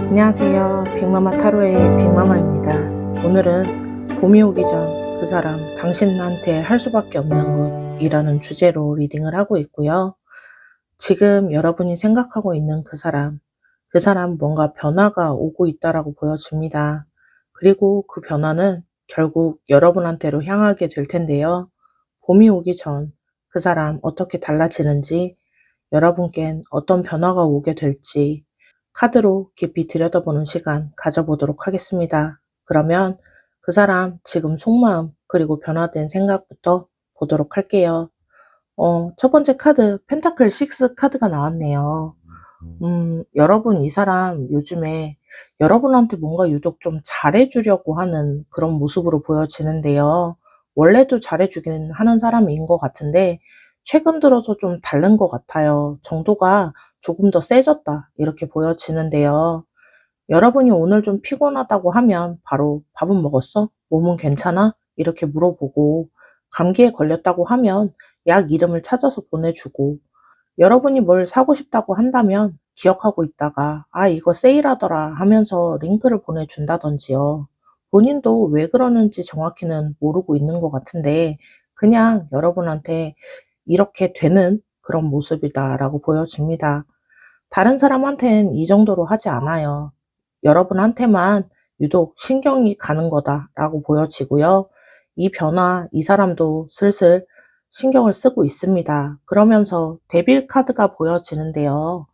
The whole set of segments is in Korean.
안녕하세요. 빅마마 타로의 빅마마입니다. 오늘은 봄이 오기 전 그 사람 당신한테 할 수밖에 없는 것이라는 주제로 리딩을 하고 있고요. 지금 여러분이 생각하고 있는 그 사람 뭔가 변화가 오고 있다라고 보여집니다. 그리고 그 변화는 결국 여러분한테로 향하게 될 텐데요. 봄이 오기 전 그 사람 어떻게 달라지는지, 여러분께는 어떤 변화가 오게 될지 카드로 깊이 들여다보는 시간 가져보도록 하겠습니다. 그러면 그 사람 지금 속마음 그리고 변화된 생각부터 보도록 할게요. 첫 번째 카드 펜타클 6 카드가 나왔네요. 여러분 이 사람 요즘에 여러분한테 뭔가 유독 좀 잘해주려고 하는 그런 모습으로 보여지는데요. 원래도 잘해주긴 하는 사람인 것 같은데 최근 들어서 좀 다른 것 같아요. 정도가 조금 더 세졌다 이렇게 보여지는데요. 여러분이 오늘 좀 피곤하다고 하면 바로 밥은 먹었어? 몸은 괜찮아? 이렇게 물어보고, 감기에 걸렸다고 하면 약 이름을 찾아서 보내주고, 여러분이 뭘 사고 싶다고 한다면 기억하고 있다가 아 이거 세일하더라 하면서 링크를 보내준다든지요. 본인도 왜 그러는지 정확히는 모르고 있는 것 같은데 그냥 여러분한테 이렇게 되는 그런 모습이다라고 보여집니다. 다른 사람한테는 이 정도로 하지 않아요. 여러분한테만 유독 신경이 가는 거다라고 보여지고요. 이 변화, 이 사람도 슬슬 신경을 쓰고 있습니다. 그러면서 데빌 카드가 보여지는데요.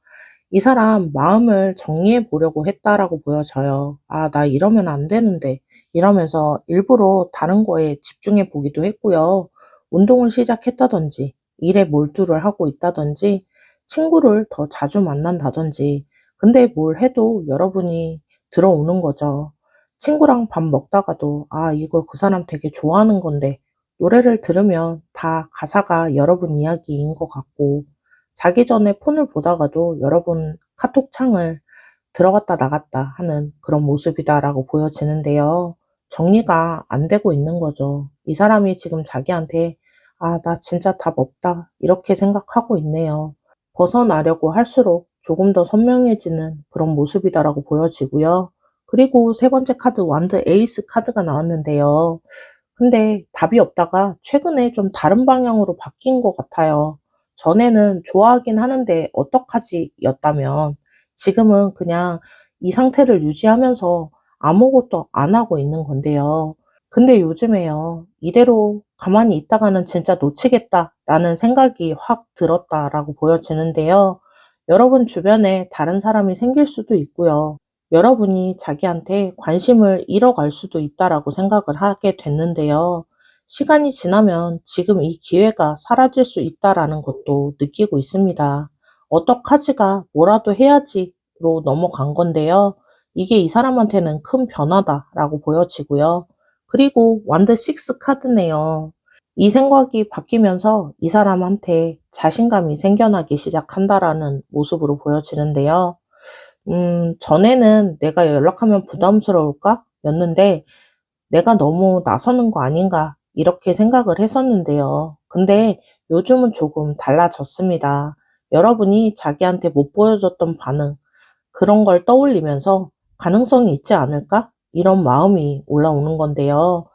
이 사람 마음을 정리해 보려고 했다라고 보여져요. 아, 나 이러면 안 되는데. 이러면서 일부러 다른 거에 집중해 보기도 했고요. 운동을 시작했다든지, 일에 몰두를 하고 있다든지, 친구를 더 자주 만난다든지. 근데 뭘 해도 여러분이 들어오는 거죠. 친구랑 밥 먹다가도 이거 그 사람 되게 좋아하는 건데 노래를 들으면 다 가사가 여러분 이야기인 것 같고 자기 전에 폰을 보다가도 여러분 카톡 창을 들어갔다 나갔다 하는 그런 모습이다라고 보여지는데요. 정리가 안 되고 있는 거죠. 이 사람이 지금 자기한테 나 진짜 답 없다. 이렇게 생각하고 있네요. 벗어나려고 할수록 조금 더 선명해지는 그런 모습이다라고 보여지고요. 그리고 세 번째 카드 완드 에이스 카드가 나왔는데요. 근데 답이 없다가 최근에 좀 다른 방향으로 바뀐 것 같아요. 전에는 좋아하긴 하는데 어떡하지 였다면 지금은 그냥 이 상태를 유지하면서 아무것도 안 하고 있는 건데요. 근데 요즘에요. 이대로 가만히 있다가는 진짜 놓치겠다라는 생각이 확 들었다라고 보여지는데요. 여러분 주변에 다른 사람이 생길 수도 있고요. 여러분이 자기한테 관심을 잃어갈 수도 있다라고 생각을 하게 됐는데요. 시간이 지나면 지금 이 기회가 사라질 수 있다라는 것도 느끼고 있습니다. 어떡하지가 뭐라도 해야지로 넘어간 건데요. 이게 이 사람한테는 큰 변화다라고 보여지고요. 그리고 완드 식스 카드네요. 이 생각이 바뀌면서 이 사람한테 자신감이 생겨나기 시작한다라는 모습으로 보여지는데요. 전에는 '내가 연락하면 부담스러울까?' 였는데 '내가 너무 나서는 거 아닌가?' 이렇게 생각을 했었는데요. 근데 요즘은 조금 달라졌습니다. 여러분이 자기한테 못 보여줬던 반응, 그런 걸 떠올리면서 '가능성이 있지 않을까?' 이런 마음이 올라오는 건데요.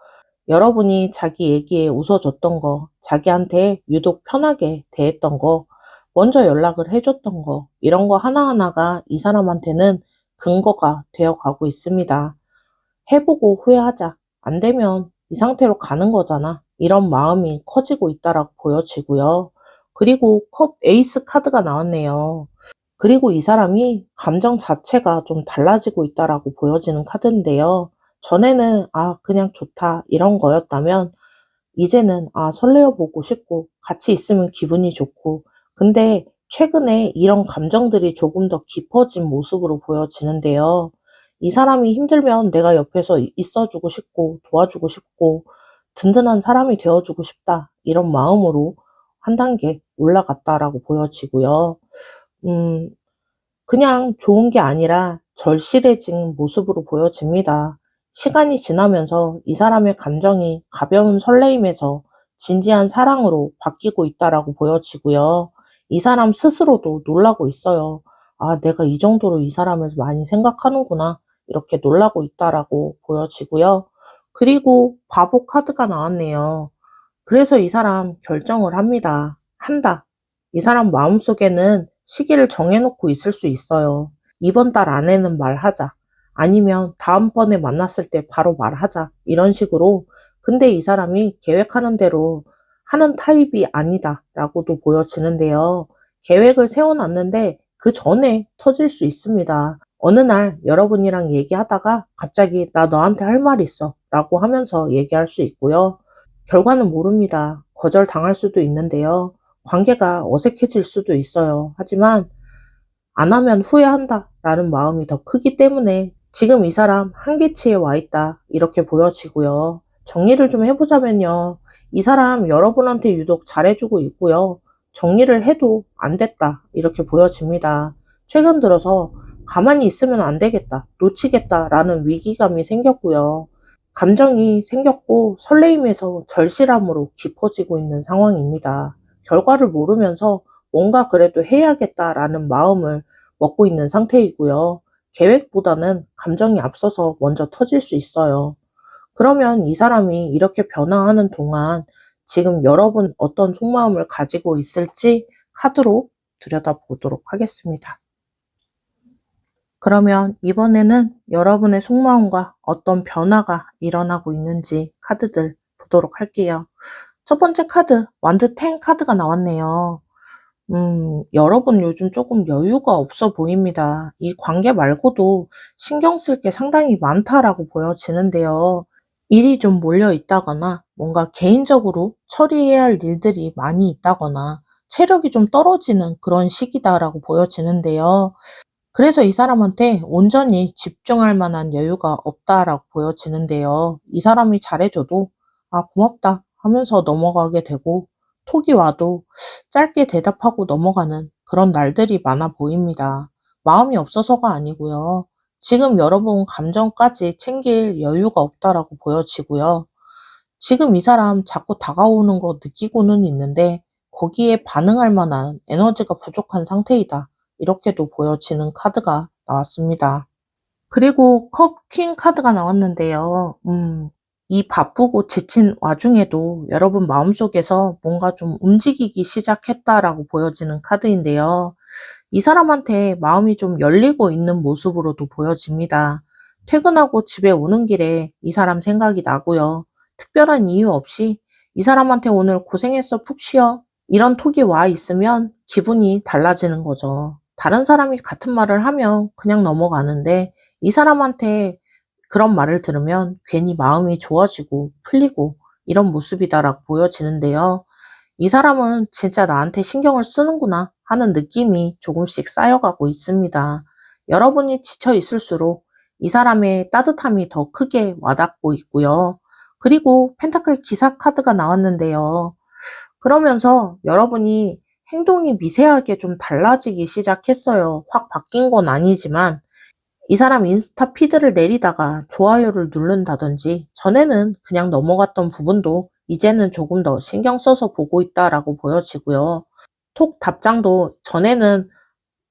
여러분이 자기 얘기에 웃어줬던 거, 자기한테 유독 편하게 대했던 거, 먼저 연락을 해줬던 거, 이런 거 하나하나가 이 사람한테는 근거가 되어 가고 있습니다. 해보고 후회하자. 안 되면 이 상태로 가는 거잖아. 이런 마음이 커지고 있다라고 보여지고요. 그리고 컵 에이스 카드가 나왔네요. 그리고 이 사람이 감정 자체가 좀 달라지고 있다라고 보여지는 카드인데요. 전에는 그냥 좋다 이런 거였다면 이제는 설레어 보고 싶고 같이 있으면 기분이 좋고 근데 최근에 이런 감정들이 조금 더 깊어진 모습으로 보여지는데요. 이 사람이 힘들면 내가 옆에서 있어주고 싶고 도와주고 싶고 든든한 사람이 되어주고 싶다 이런 마음으로 한 단계 올라갔다라고 보여지고요. 음, 그냥 좋은 게 아니라 절실해진 모습으로 보여집니다. 시간이 지나면서 이 사람의 감정이 가벼운 설레임에서 진지한 사랑으로 바뀌고 있다라고 보여지고요. 이 사람 스스로도 놀라고 있어요. 내가 이 정도로 이 사람을 많이 생각하는구나. 이렇게 놀라고 있다라고 보여지고요. 그리고 바보 카드가 나왔네요. 그래서 이 사람 결정을 합니다. 한다. 이 사람 마음속에는 시기를 정해놓고 있을 수 있어요. 이번 달 안에는 말하자. 아니면 다음번에 만났을 때 바로 말하자. 이런 식으로. 근데 이 사람이 계획하는 대로 하는 타입이 아니다. 라고도 보여지는데요. 계획을 세워놨는데 그 전에 터질 수 있습니다. 어느 날 여러분이랑 얘기하다가 갑자기 나 너한테 할 말 있어. 라고 하면서 얘기할 수 있고요. 결과는 모릅니다. 거절당할 수도 있는데요. 관계가 어색해질 수도 있어요. 하지만 안 하면 후회한다 라는 마음이 더 크기 때문에 지금 이 사람 한계치에 와 있다 이렇게 보여지고요. 정리를 좀 해보자면요. 이 사람 여러분한테 유독 잘해주고 있고요. 정리를 해도 안 됐다 이렇게 보여집니다. 최근 들어서 가만히 있으면 안 되겠다, 놓치겠다 라는 위기감이 생겼고요. 감정이 생겼고 설레임에서 절실함으로 깊어지고 있는 상황입니다. 결과를 모르면서 뭔가 그래도 해야겠다라는 마음을 먹고 있는 상태이고요. 계획보다는 감정이 앞서서 먼저 터질 수 있어요. 그러면 이 사람이 이렇게 변화하는 동안 지금 여러분 어떤 속마음을 가지고 있을지 카드로 들여다보도록 하겠습니다. 그러면 이번에는 여러분의 속마음과 어떤 변화가 일어나고 있는지 카드들 보도록 할게요. 첫 번째 카드, 완드 10 카드가 나왔네요. 여러분 요즘 조금 여유가 없어 보입니다. 이 관계 말고도 신경 쓸 게 상당히 많다라고 보여지는데요. 일이 좀 몰려 있다거나 뭔가 개인적으로 처리해야 할 일들이 많이 있다거나 체력이 좀 떨어지는 그런 시기다라고 보여지는데요. 그래서 이 사람한테 온전히 집중할 만한 여유가 없다라고 보여지는데요. 이 사람이 잘해줘도 아, 고맙다 하면서 넘어가게 되고 톡이 와도 짧게 대답하고 넘어가는 그런 날들이 많아 보입니다. 마음이 없어서가 아니고요. 지금 여러분 감정까지 챙길 여유가 없다라고 보여지고요. 지금 이 사람 자꾸 다가오는 거 느끼고는 있는데 거기에 반응할 만한 에너지가 부족한 상태이다. 이렇게도 보여지는 카드가 나왔습니다. 그리고 컵 퀸 카드가 나왔는데요. 이 바쁘고 지친 와중에도 여러분 마음속에서 뭔가 좀 움직이기 시작했다라고 보여지는 카드인데요. 이 사람한테 마음이 좀 열리고 있는 모습으로도 보여집니다. 퇴근하고 집에 오는 길에 이 사람 생각이 나고요. 특별한 이유 없이 이 사람한테 오늘 고생했어, 푹 쉬어. 이런 톡이 와 있으면 기분이 달라지는 거죠. 다른 사람이 같은 말을 하면 그냥 넘어가는데 이 사람한테 그런 말을 들으면 괜히 마음이 좋아지고 풀리고 이런 모습이다라고 보여지는데요. 이 사람은 진짜 나한테 신경을 쓰는구나 하는 느낌이 조금씩 쌓여가고 있습니다. 여러분이 지쳐 있을수록 이 사람의 따뜻함이 더 크게 와닿고 있고요. 그리고 펜타클 기사 카드가 나왔는데요. 그러면서 여러분이 행동이 미세하게 좀 달라지기 시작했어요. 확 바뀐 건 아니지만 이 사람 인스타 피드를 내리다가 좋아요를 누른다든지 전에는 그냥 넘어갔던 부분도 이제는 조금 더 신경 써서 보고 있다라고 보여지고요. 톡 답장도 전에는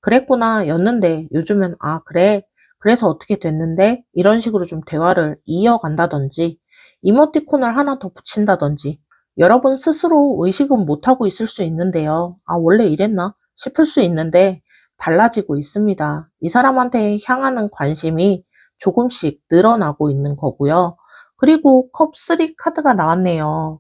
그랬구나 였는데 요즘엔 아, 그래. 그래서 어떻게 됐는데? 이런 식으로 좀 대화를 이어간다든지 이모티콘을 하나 더 붙인다든지 여러분 스스로 의식은 못하고 있을 수 있는데요. 아, 원래 이랬나? 싶을 수 있는데 달라지고 있습니다. 이 사람한테 향하는 관심이 조금씩 늘어나고 있는 거고요. 그리고 컵3 카드가 나왔네요.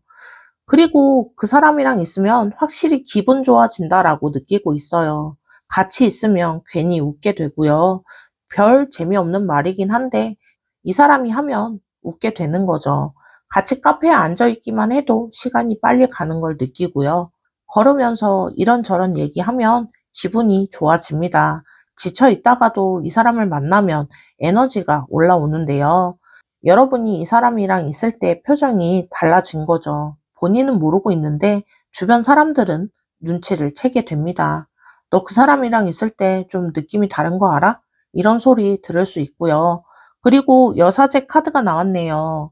그리고 그 사람이랑 있으면 확실히 기분 좋아진다라고 느끼고 있어요. 같이 있으면 괜히 웃게 되고요. 별 재미없는 말이긴 한데 이 사람이 하면 웃게 되는 거죠. 같이 카페에 앉아 있기만 해도 시간이 빨리 가는 걸 느끼고요. 걸으면서 이런저런 얘기하면 기분이 좋아집니다. 지쳐 있다가도 이 사람을 만나면 에너지가 올라오는데요. 여러분이 이 사람이랑 있을 때 표정이 달라진 거죠. 본인은 모르고 있는데 주변 사람들은 눈치를 채게 됩니다. 너 그 사람이랑 있을 때 좀 느낌이 다른 거 알아? 이런 소리 들을 수 있고요. 그리고 여사제 카드가 나왔네요.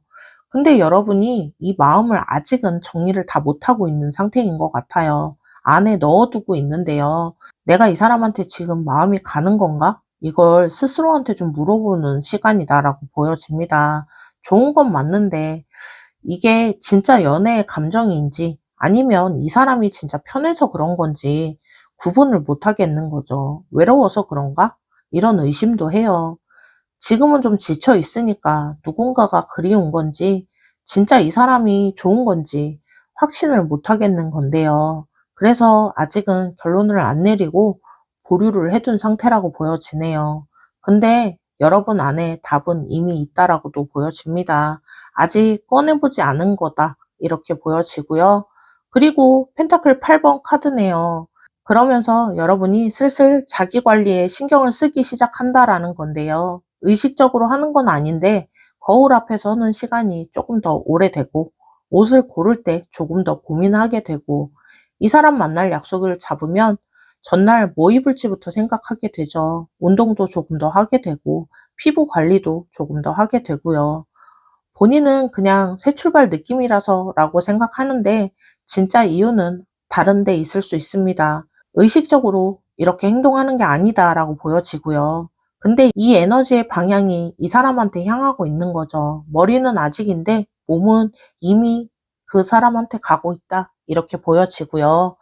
근데 여러분이 이 마음을 아직은 정리를 다 못하고 있는 상태인 것 같아요. 안에 넣어두고 있는데요. 내가 이 사람한테 지금 마음이 가는 건가? 이걸 스스로한테 좀 물어보는 시간이다라고 보여집니다. 좋은 건 맞는데 이게 진짜 연애의 감정인지 아니면 이 사람이 진짜 편해서 그런 건지 구분을 못 하겠는 거죠. 외로워서 그런가? 이런 의심도 해요. 지금은 좀 지쳐 있으니까 누군가가 그리운 건지 진짜 이 사람이 좋은 건지 확신을 못 하겠는 건데요. 그래서 아직은 결론을 안 내리고 보류를 해둔 상태라고 보여지네요. 근데 여러분 안에 답은 이미 있다라고도 보여집니다. 아직 꺼내보지 않은 거다 이렇게 보여지고요. 그리고 펜타클 8번 카드네요. 그러면서 여러분이 슬슬 자기 관리에 신경을 쓰기 시작한다라는 건데요. 의식적으로 하는 건 아닌데 거울 앞에 서는 시간이 조금 더 오래되고 옷을 고를 때 조금 더 고민하게 되고 이 사람 만날 약속을 잡으면 전날 뭐 입을지부터 생각하게 되죠. 운동도 조금 더 하게 되고 피부 관리도 조금 더 하게 되고요. 본인은 그냥 새 출발 느낌이라서 라고 생각하는데 진짜 이유는 다른 데 있을 수 있습니다. 의식적으로 이렇게 행동하는 게 아니다라고 보여지고요. 근데 이 에너지의 방향이 이 사람한테 향하고 있는 거죠. 머리는 아직인데 몸은 이미 그 사람한테 가고 있다. 이렇게 보여지고요.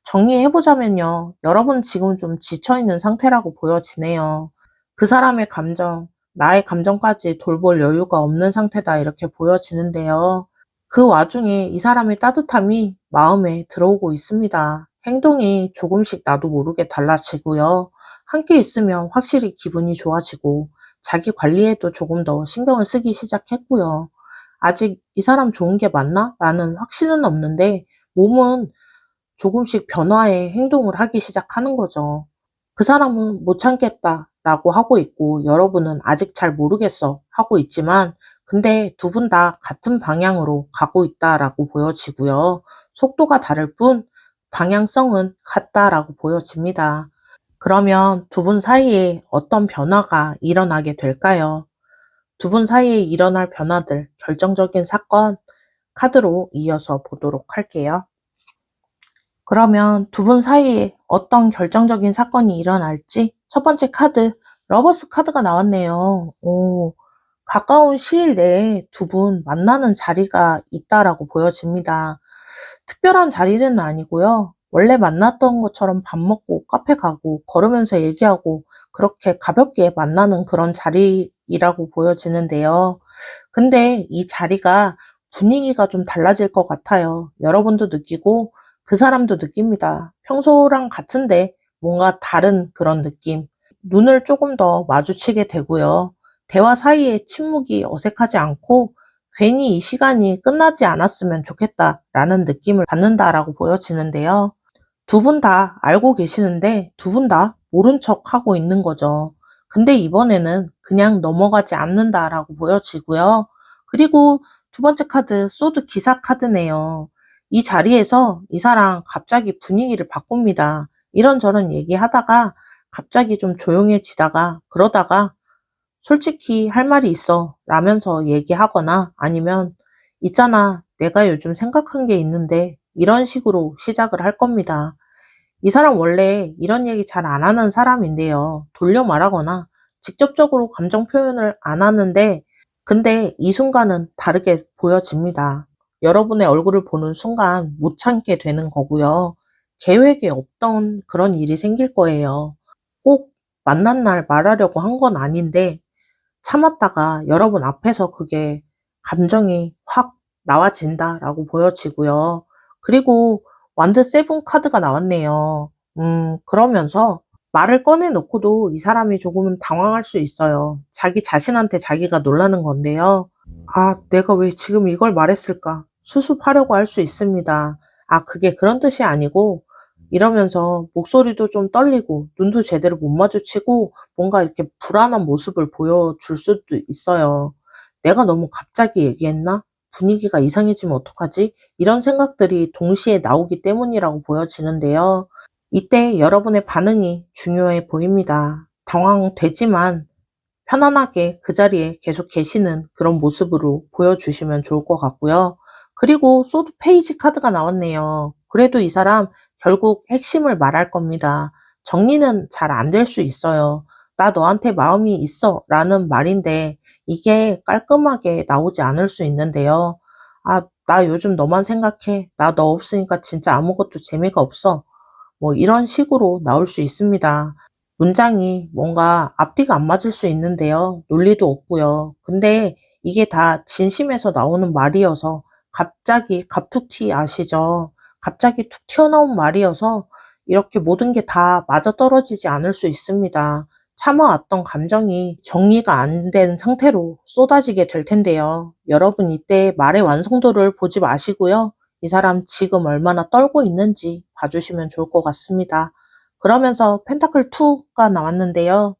정리해보자면요. 여러분 지금 좀 지쳐있는 상태라고 보여지네요. 그 사람의 감정, 나의 감정까지 돌볼 여유가 없는 상태다. 이렇게 보여지는데요. 그 와중에 이 사람의 따뜻함이 마음에 들어오고 있습니다. 행동이 조금씩 나도 모르게 달라지고요. 함께 있으면 확실히 기분이 좋아지고 자기 관리에도 조금 더 신경을 쓰기 시작했고요. 아직 이 사람 좋은 게 맞나? 라는 확신은 없는데 몸은 조금씩 변화의 행동을 하기 시작하는 거죠. 그 사람은 못 참겠다 라고 하고 있고 여러분은 아직 잘 모르겠어 하고 있지만 근데 두 분 다 같은 방향으로 가고 있다라고 보여지고요. 속도가 다를 뿐 방향성은 같다라고 보여집니다. 그러면 두 분 사이에 어떤 변화가 일어나게 될까요? 두 분 사이에 일어날 변화들, 결정적인 사건 카드로 이어서 보도록 할게요. 그러면 두 분 사이에 어떤 결정적인 사건이 일어날지 첫 번째 카드, 러버스 카드가 나왔네요. 가까운 시일 내에 두 분 만나는 자리가 있다라고 보여집니다. 특별한 자리는 아니고요. 원래 만났던 것처럼 밥 먹고 카페 가고 걸으면서 얘기하고 그렇게 가볍게 만나는 그런 자리라고 보여지는데요. 근데 이 자리가 분위기가 좀 달라질 것 같아요. 여러분도 느끼고 그 사람도 느낍니다. 평소랑 같은데 뭔가 다른 그런 느낌. 눈을 조금 더 마주치게 되고요. 대화 사이에 침묵이 어색하지 않고 괜히 이 시간이 끝나지 않았으면 좋겠다라는 느낌을 받는다라고 보여지는데요. 두 분 다 알고 계시는데 두 분 다 모른 척 하고 있는 거죠. 근데 이번에는 그냥 넘어가지 않는다라고 보여지고요. 그리고 두 번째 카드, 소드 기사 카드네요. 이 자리에서 이 사람 갑자기 분위기를 바꿉니다. 이런저런 얘기하다가 갑자기 좀 조용해지다가 그러다가 솔직히 할 말이 있어 라면서 얘기하거나 아니면 있잖아 내가 요즘 생각한 게 있는데 이런 식으로 시작을 할 겁니다. 이 사람 원래 이런 얘기 잘 안 하는 사람인데요. 돌려 말하거나 직접적으로 감정 표현을 안 하는데 근데 이 순간은 다르게 보여집니다. 여러분의 얼굴을 보는 순간 못 참게 되는 거고요. 계획에 없던 그런 일이 생길 거예요. 꼭 만난 날 말하려고 한 건 아닌데 참았다가 여러분 앞에서 그게 감정이 확 나와진다라고 보여지고요. 그리고 완드 세븐 카드가 나왔네요. 그러면서 말을 꺼내놓고도 이 사람이 조금은 당황할 수 있어요. 자기 자신한테 자기가 놀라는 건데요. 아, 내가 왜 지금 이걸 말했을까? 수습하려고 할 수 있습니다. 아, 그게 그런 뜻이 아니고 이러면서 목소리도 좀 떨리고 눈도 제대로 못 마주치고 뭔가 이렇게 불안한 모습을 보여줄 수도 있어요. 내가 너무 갑자기 얘기했나? 분위기가 이상해지면 어떡하지? 이런 생각들이 동시에 나오기 때문이라고 보여지는데요. 이때 여러분의 반응이 중요해 보입니다. 당황되지만 편안하게 그 자리에 계속 계시는 그런 모습으로 보여주시면 좋을 것 같고요. 그리고 소드 페이지 카드가 나왔네요. 그래도 이 사람 결국 핵심을 말할 겁니다. 정리는 잘 안 될 수 있어요. 나 너한테 마음이 있어 라는 말인데 이게 깔끔하게 나오지 않을 수 있는데요. 아, 나 요즘 너만 생각해. 나 너 없으니까 진짜 아무것도 재미가 없어. 뭐 이런 식으로 나올 수 있습니다. 문장이 뭔가 앞뒤가 안 맞을 수 있는데요. 논리도 없고요. 근데 이게 다 진심에서 나오는 말이어서 갑자기 갑툭튀 아시죠? 갑자기 툭 튀어나온 말이어서 이렇게 모든 게 다 맞아떨어지지 않을 수 있습니다. 참아왔던 감정이 정리가 안 된 상태로 쏟아지게 될 텐데요. 여러분 이때 말의 완성도를 보지 마시고요. 이 사람 지금 얼마나 떨고 있는지 봐주시면 좋을 것 같습니다. 그러면서 펜타클 2가 나왔는데요.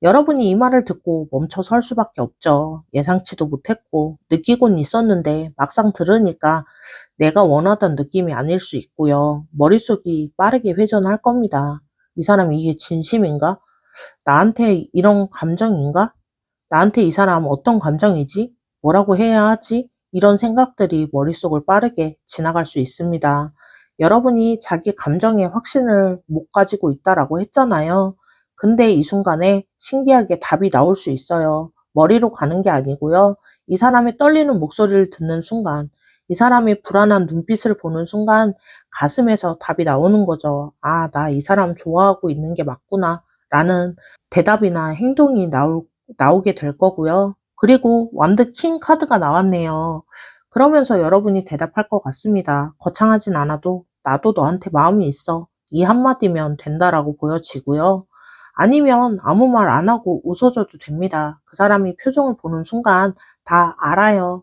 여러분이 이 말을 듣고 멈춰 설 수밖에 없죠. 예상치도 못했고 느끼곤 있었는데 막상 들으니까 내가 원하던 느낌이 아닐 수 있고요. 머릿속이 빠르게 회전할 겁니다. 이 사람 이게 진심인가? 나한테 이런 감정인가? 나한테 이 사람 어떤 감정이지? 뭐라고 해야 하지? 이런 생각들이 머릿속을 빠르게 지나갈 수 있습니다. 여러분이 자기 감정에 확신을 못 가지고 있다라고 했잖아요. 근데 이 순간에 신기하게 답이 나올 수 있어요. 머리로 가는 게 아니고요. 이 사람의 떨리는 목소리를 듣는 순간, 이 사람의 불안한 눈빛을 보는 순간 가슴에서 답이 나오는 거죠. 아, 나 이 사람 좋아하고 있는 게 맞구나. 라는 대답이나 행동이 나오게 될 거고요. 그리고 완드 킹 카드가 나왔네요. 그러면서 여러분이 대답할 것 같습니다. 거창하진 않아도 나도 너한테 마음이 있어. 이 한마디면 된다라고 보여지고요. 아니면 아무 말 안 하고 웃어줘도 됩니다. 그 사람이 표정을 보는 순간 다 알아요.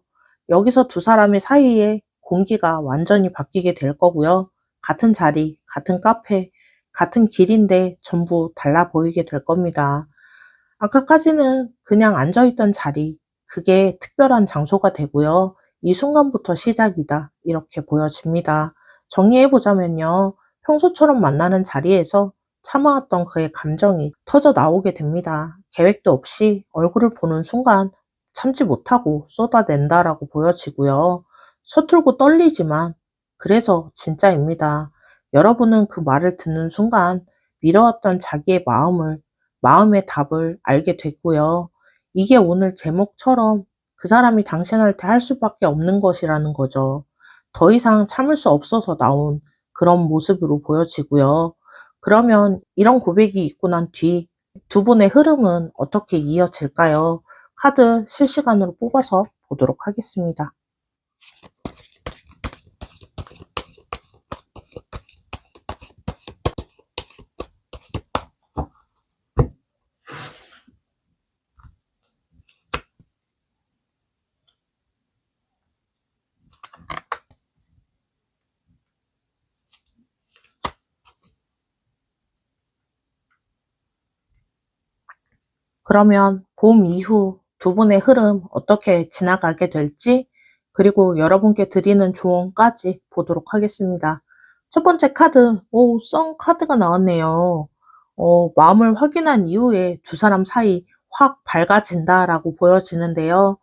여기서 두 사람의 사이에 공기가 완전히 바뀌게 될 거고요. 같은 자리, 같은 카페, 같은 길인데 전부 달라 보이게 될 겁니다. 아까까지는 그냥 앉아있던 자리, 그게 특별한 장소가 되고요. 이 순간부터 시작이다. 이렇게 보여집니다. 정리해보자면요. 평소처럼 만나는 자리에서 참아왔던 그의 감정이 터져 나오게 됩니다. 계획도 없이 얼굴을 보는 순간 참지 못하고 쏟아낸다라고 보여지고요. 서툴고 떨리지만 그래서 진짜입니다. 여러분은 그 말을 듣는 순간 미뤄왔던 자기의 마음의 답을 알게 됐고요. 이게 오늘 제목처럼 그 사람이 당신한테 할 수밖에 없는 것이라는 거죠. 더 이상 참을 수 없어서 나온 그런 모습으로 보여지고요. 그러면 이런 고백이 있고 난 뒤 두 분의 흐름은 어떻게 이어질까요? 카드 실시간으로 뽑아서 보도록 하겠습니다. 그러면 봄 이후 두 분의 흐름 어떻게 지나가게 될지, 그리고 여러분께 드리는 조언까지 보도록 하겠습니다. 첫 번째 카드, 썬 카드가 나왔네요. 마음을 확인한 이후에 두 사람 사이 확 밝아진다라고 보여지는데요.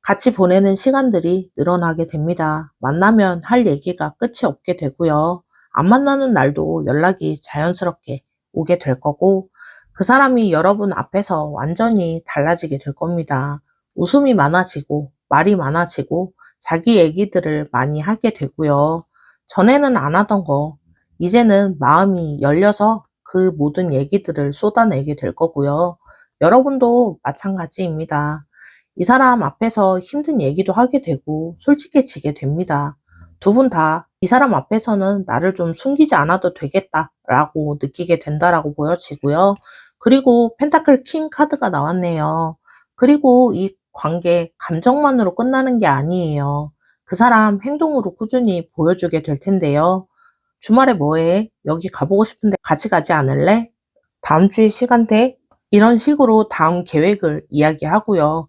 같이 보내는 시간들이 늘어나게 됩니다. 만나면 할 얘기가 끝이 없게 되고요. 안 만나는 날도 연락이 자연스럽게 오게 될 거고, 그 사람이 여러분 앞에서 완전히 달라지게 될 겁니다. 웃음이 많아지고, 말이 많아지고, 자기 얘기들을 많이 하게 되고요. 전에는 안 하던 거, 이제는 마음이 열려서 그 모든 얘기들을 쏟아내게 될 거고요. 여러분도 마찬가지입니다. 이 사람 앞에서 힘든 얘기도 하게 되고 솔직해지게 됩니다. 두 분 다 이 사람 앞에서는 나를 좀 숨기지 않아도 되겠다라고 느끼게 된다라고 보여지고요. 그리고 펜타클 킹 카드가 나왔네요. 그리고 이 관계 감정만으로 끝나는 게 아니에요. 그 사람 행동으로 꾸준히 보여주게 될 텐데요. 주말에 뭐해? 여기 가보고 싶은데 같이 가지 않을래? 다음 주에 시간 돼? 이런 식으로 다음 계획을 이야기하고요.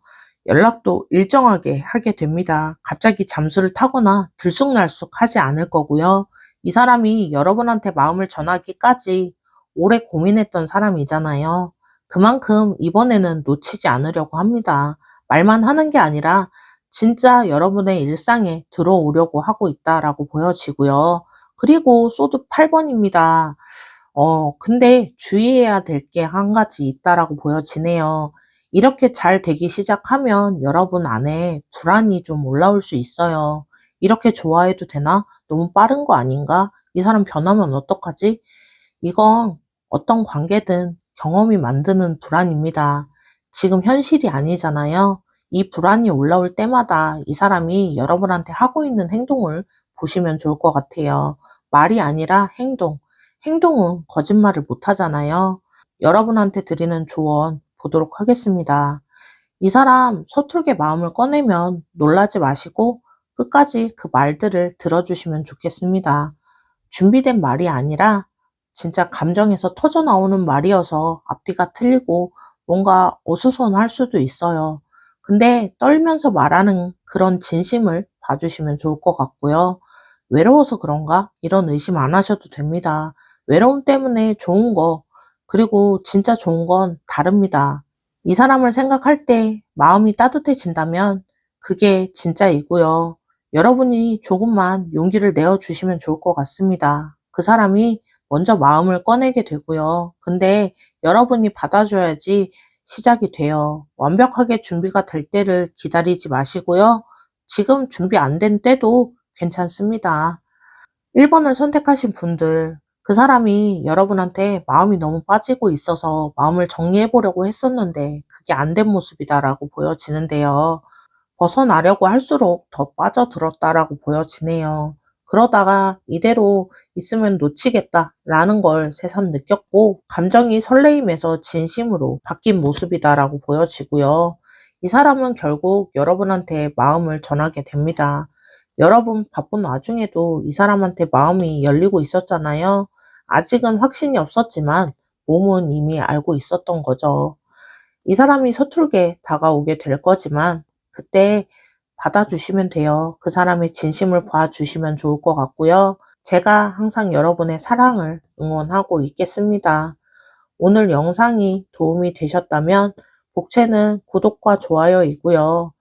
연락도 일정하게 하게 됩니다. 갑자기 잠수를 타거나 들쑥날쑥 하지 않을 거고요. 이 사람이 여러분한테 마음을 전하기까지 오래 고민했던 사람이잖아요. 그만큼 이번에는 놓치지 않으려고 합니다. 말만 하는 게 아니라 진짜 여러분의 일상에 들어오려고 하고 있다라고 보여지고요. 그리고 소드 8번입니다. 근데 주의해야 될 게 한 가지 있다라고 보여지네요. 이렇게 잘 되기 시작하면 여러분 안에 불안이 좀 올라올 수 있어요. 이렇게 좋아해도 되나? 너무 빠른 거 아닌가? 이 사람 변하면 어떡하지? 이건 어떤 관계든 경험이 만드는 불안입니다. 지금 현실이 아니잖아요. 이 불안이 올라올 때마다 이 사람이 여러분한테 하고 있는 행동을 보시면 좋을 것 같아요. 말이 아니라 행동. 행동은 거짓말을 못 하잖아요. 여러분한테 드리는 조언 보도록 하겠습니다. 이 사람 서툴게 마음을 꺼내면 놀라지 마시고 끝까지 그 말들을 들어주시면 좋겠습니다. 준비된 말이 아니라 진짜 감정에서 터져 나오는 말이어서 앞뒤가 틀리고 뭔가 어수선할 수도 있어요. 근데 떨면서 말하는 그런 진심을 봐주시면 좋을 것 같고요. 외로워서 그런가? 이런 의심 안 하셔도 됩니다. 외로움 때문에 좋은 거, 그리고 진짜 좋은 건 다릅니다. 이 사람을 생각할 때 마음이 따뜻해진다면 그게 진짜이고요. 여러분이 조금만 용기를 내어주시면 좋을 것 같습니다. 그 사람이 먼저 마음을 꺼내게 되고요. 근데 여러분이 받아줘야지 시작이 돼요. 완벽하게 준비가 될 때를 기다리지 마시고요. 지금 준비 안 된 때도 괜찮습니다. 1번을 선택하신 분들, 그 사람이 여러분한테 마음이 너무 빠지고 있어서 마음을 정리해 보려고 했었는데 그게 안 된 모습이다라고 보여지는데요. 벗어나려고 할수록 더 빠져들었다라고 보여지네요. 그러다가 이대로 있으면 놓치겠다라는 걸 새삼 느꼈고 감정이 설레임에서 진심으로 바뀐 모습이다라고 보여지고요. 이 사람은 결국 여러분한테 마음을 전하게 됩니다. 여러분 바쁜 와중에도 이 사람한테 마음이 열리고 있었잖아요. 아직은 확신이 없었지만 몸은 이미 알고 있었던 거죠. 이 사람이 서툴게 다가오게 될 거지만 그때 받아주시면 돼요. 그 사람의 진심을 봐주시면 좋을 것 같고요. 제가 항상 여러분의 사랑을 응원하고 있겠습니다. 오늘 영상이 도움이 되셨다면 복채는 구독과 좋아요이고요.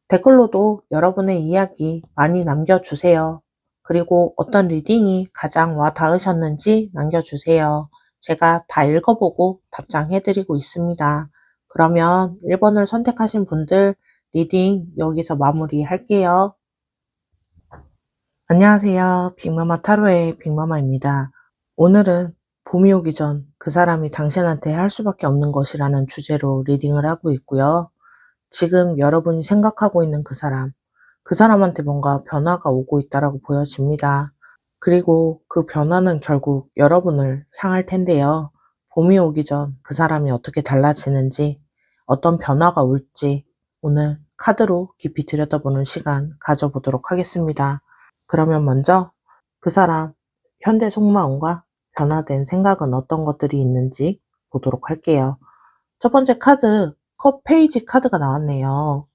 댓글로도 여러분의 이야기 많이 남겨주세요. 그리고 어떤 리딩이 가장 와 닿으셨는지 남겨주세요. 제가 다 읽어보고 답장해드리고 있습니다. 그러면 1번을 선택하신 분들 리딩 여기서 마무리할게요. 안녕하세요. 빅마마 타로의 빅마마입니다. 오늘은 봄이 오기 전 그 사람이 당신한테 할 수밖에 없는 것이라는 주제로 리딩을 하고 있고요. 지금 여러분이 생각하고 있는 그 사람한테 뭔가 변화가 오고 있다라고 보여집니다. 그리고 그 변화는 결국 여러분을 향할 텐데요. 봄이 오기 전 그 사람이 어떻게 달라지는지, 어떤 변화가 올지 오늘 카드로 깊이 들여다보는 시간 가져보도록 하겠습니다. 그러면 먼저 그 사람 현재 속마음과 변화된 생각은 어떤 것들이 있는지 보도록 할게요. 첫 번째 카드, 컵 페이지 카드가 나왔네요.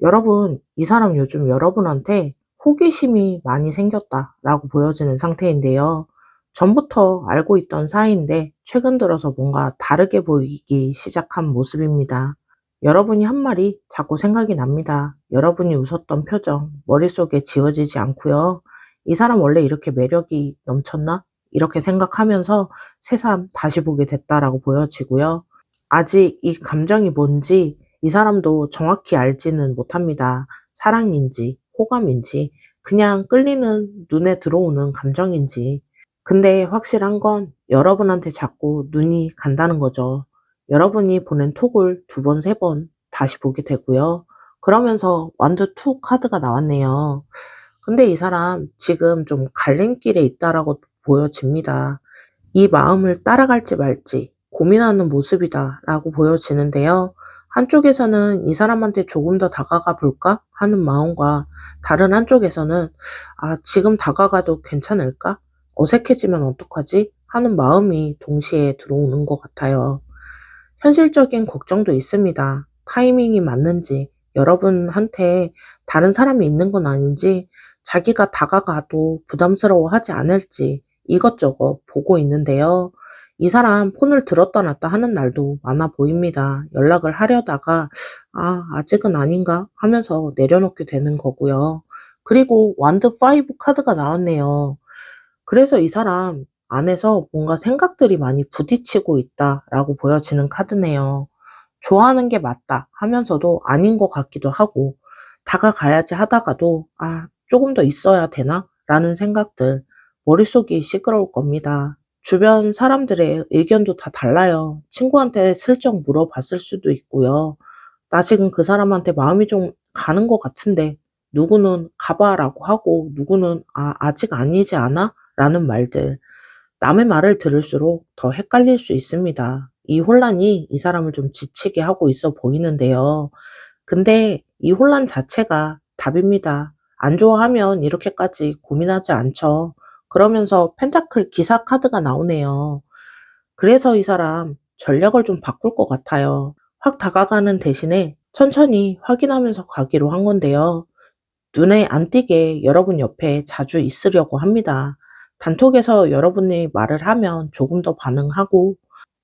여러분, 이 사람 요즘 여러분한테 호기심이 많이 생겼다라고 보여지는 상태인데요. 전부터 알고 있던 사이인데 최근 들어서 뭔가 다르게 보이기 시작한 모습입니다. 여러분이 한 말이 자꾸 생각이 납니다. 여러분이 웃었던 표정, 머릿속에 지워지지 않고요. 이 사람 원래 이렇게 매력이 넘쳤나? 이렇게 생각하면서 새삼 다시 보게 됐다라고 보여지고요. 아직 이 감정이 뭔지 이 사람도 정확히 알지는 못합니다. 사랑인지, 호감인지, 그냥 끌리는 눈에 들어오는 감정인지. 근데 확실한 건 여러분한테 자꾸 눈이 간다는 거죠. 여러분이 보낸 톡을 2번, 3번 다시 보게 되고요. 그러면서 완드 투 카드가 나왔네요. 근데 이 사람 지금 좀 갈림길에 있다라고 보여집니다. 이 마음을 따라갈지 말지 고민하는 모습이다라고 보여지는데요. 한쪽에서는 이 사람한테 조금 더 다가가 볼까 하는 마음과 다른 한쪽에서는 지금 다가가도 괜찮을까? 어색해지면 어떡하지? 하는 마음이 동시에 들어오는 것 같아요. 현실적인 걱정도 있습니다. 타이밍이 맞는지, 여러분한테 다른 사람이 있는 건 아닌지, 자기가 다가가도 부담스러워하지 않을지 이것저것 보고 있는데요. 이 사람 폰을 들었다 놨다 하는 날도 많아 보입니다. 연락을 하려다가 아직은 아닌가 하면서 내려놓게 되는 거고요. 그리고 완드 5 카드가 나왔네요. 그래서 이 사람 안에서 뭔가 생각들이 많이 부딪히고 있다라고 보여지는 카드네요. 좋아하는 게 맞다 하면서도 아닌 것 같기도 하고, 다가가야지 하다가도 조금 더 있어야 되나? 라는 생각들, 머릿속이 시끄러울 겁니다. 주변 사람들의 의견도 다 달라요. 친구한테 슬쩍 물어봤을 수도 있고요. 나 지금 그 사람한테 마음이 좀 가는 것 같은데, 누구는 가봐라고 하고, 누구는 아직 아니지 않아? 라는 말들. 남의 말을 들을수록 더 헷갈릴 수 있습니다. 이 혼란이 이 사람을 좀 지치게 하고 있어 보이는데요. 근데 이 혼란 자체가 답입니다. 안 좋아하면 이렇게까지 고민하지 않죠. 그러면서 펜타클 기사 카드가 나오네요. 그래서 이 사람 전략을 좀 바꿀 것 같아요. 확 다가가는 대신에 천천히 확인하면서 가기로 한 건데요. 눈에 안 띄게 여러분 옆에 자주 있으려고 합니다. 단톡에서 여러분이 말을 하면 조금 더 반응하고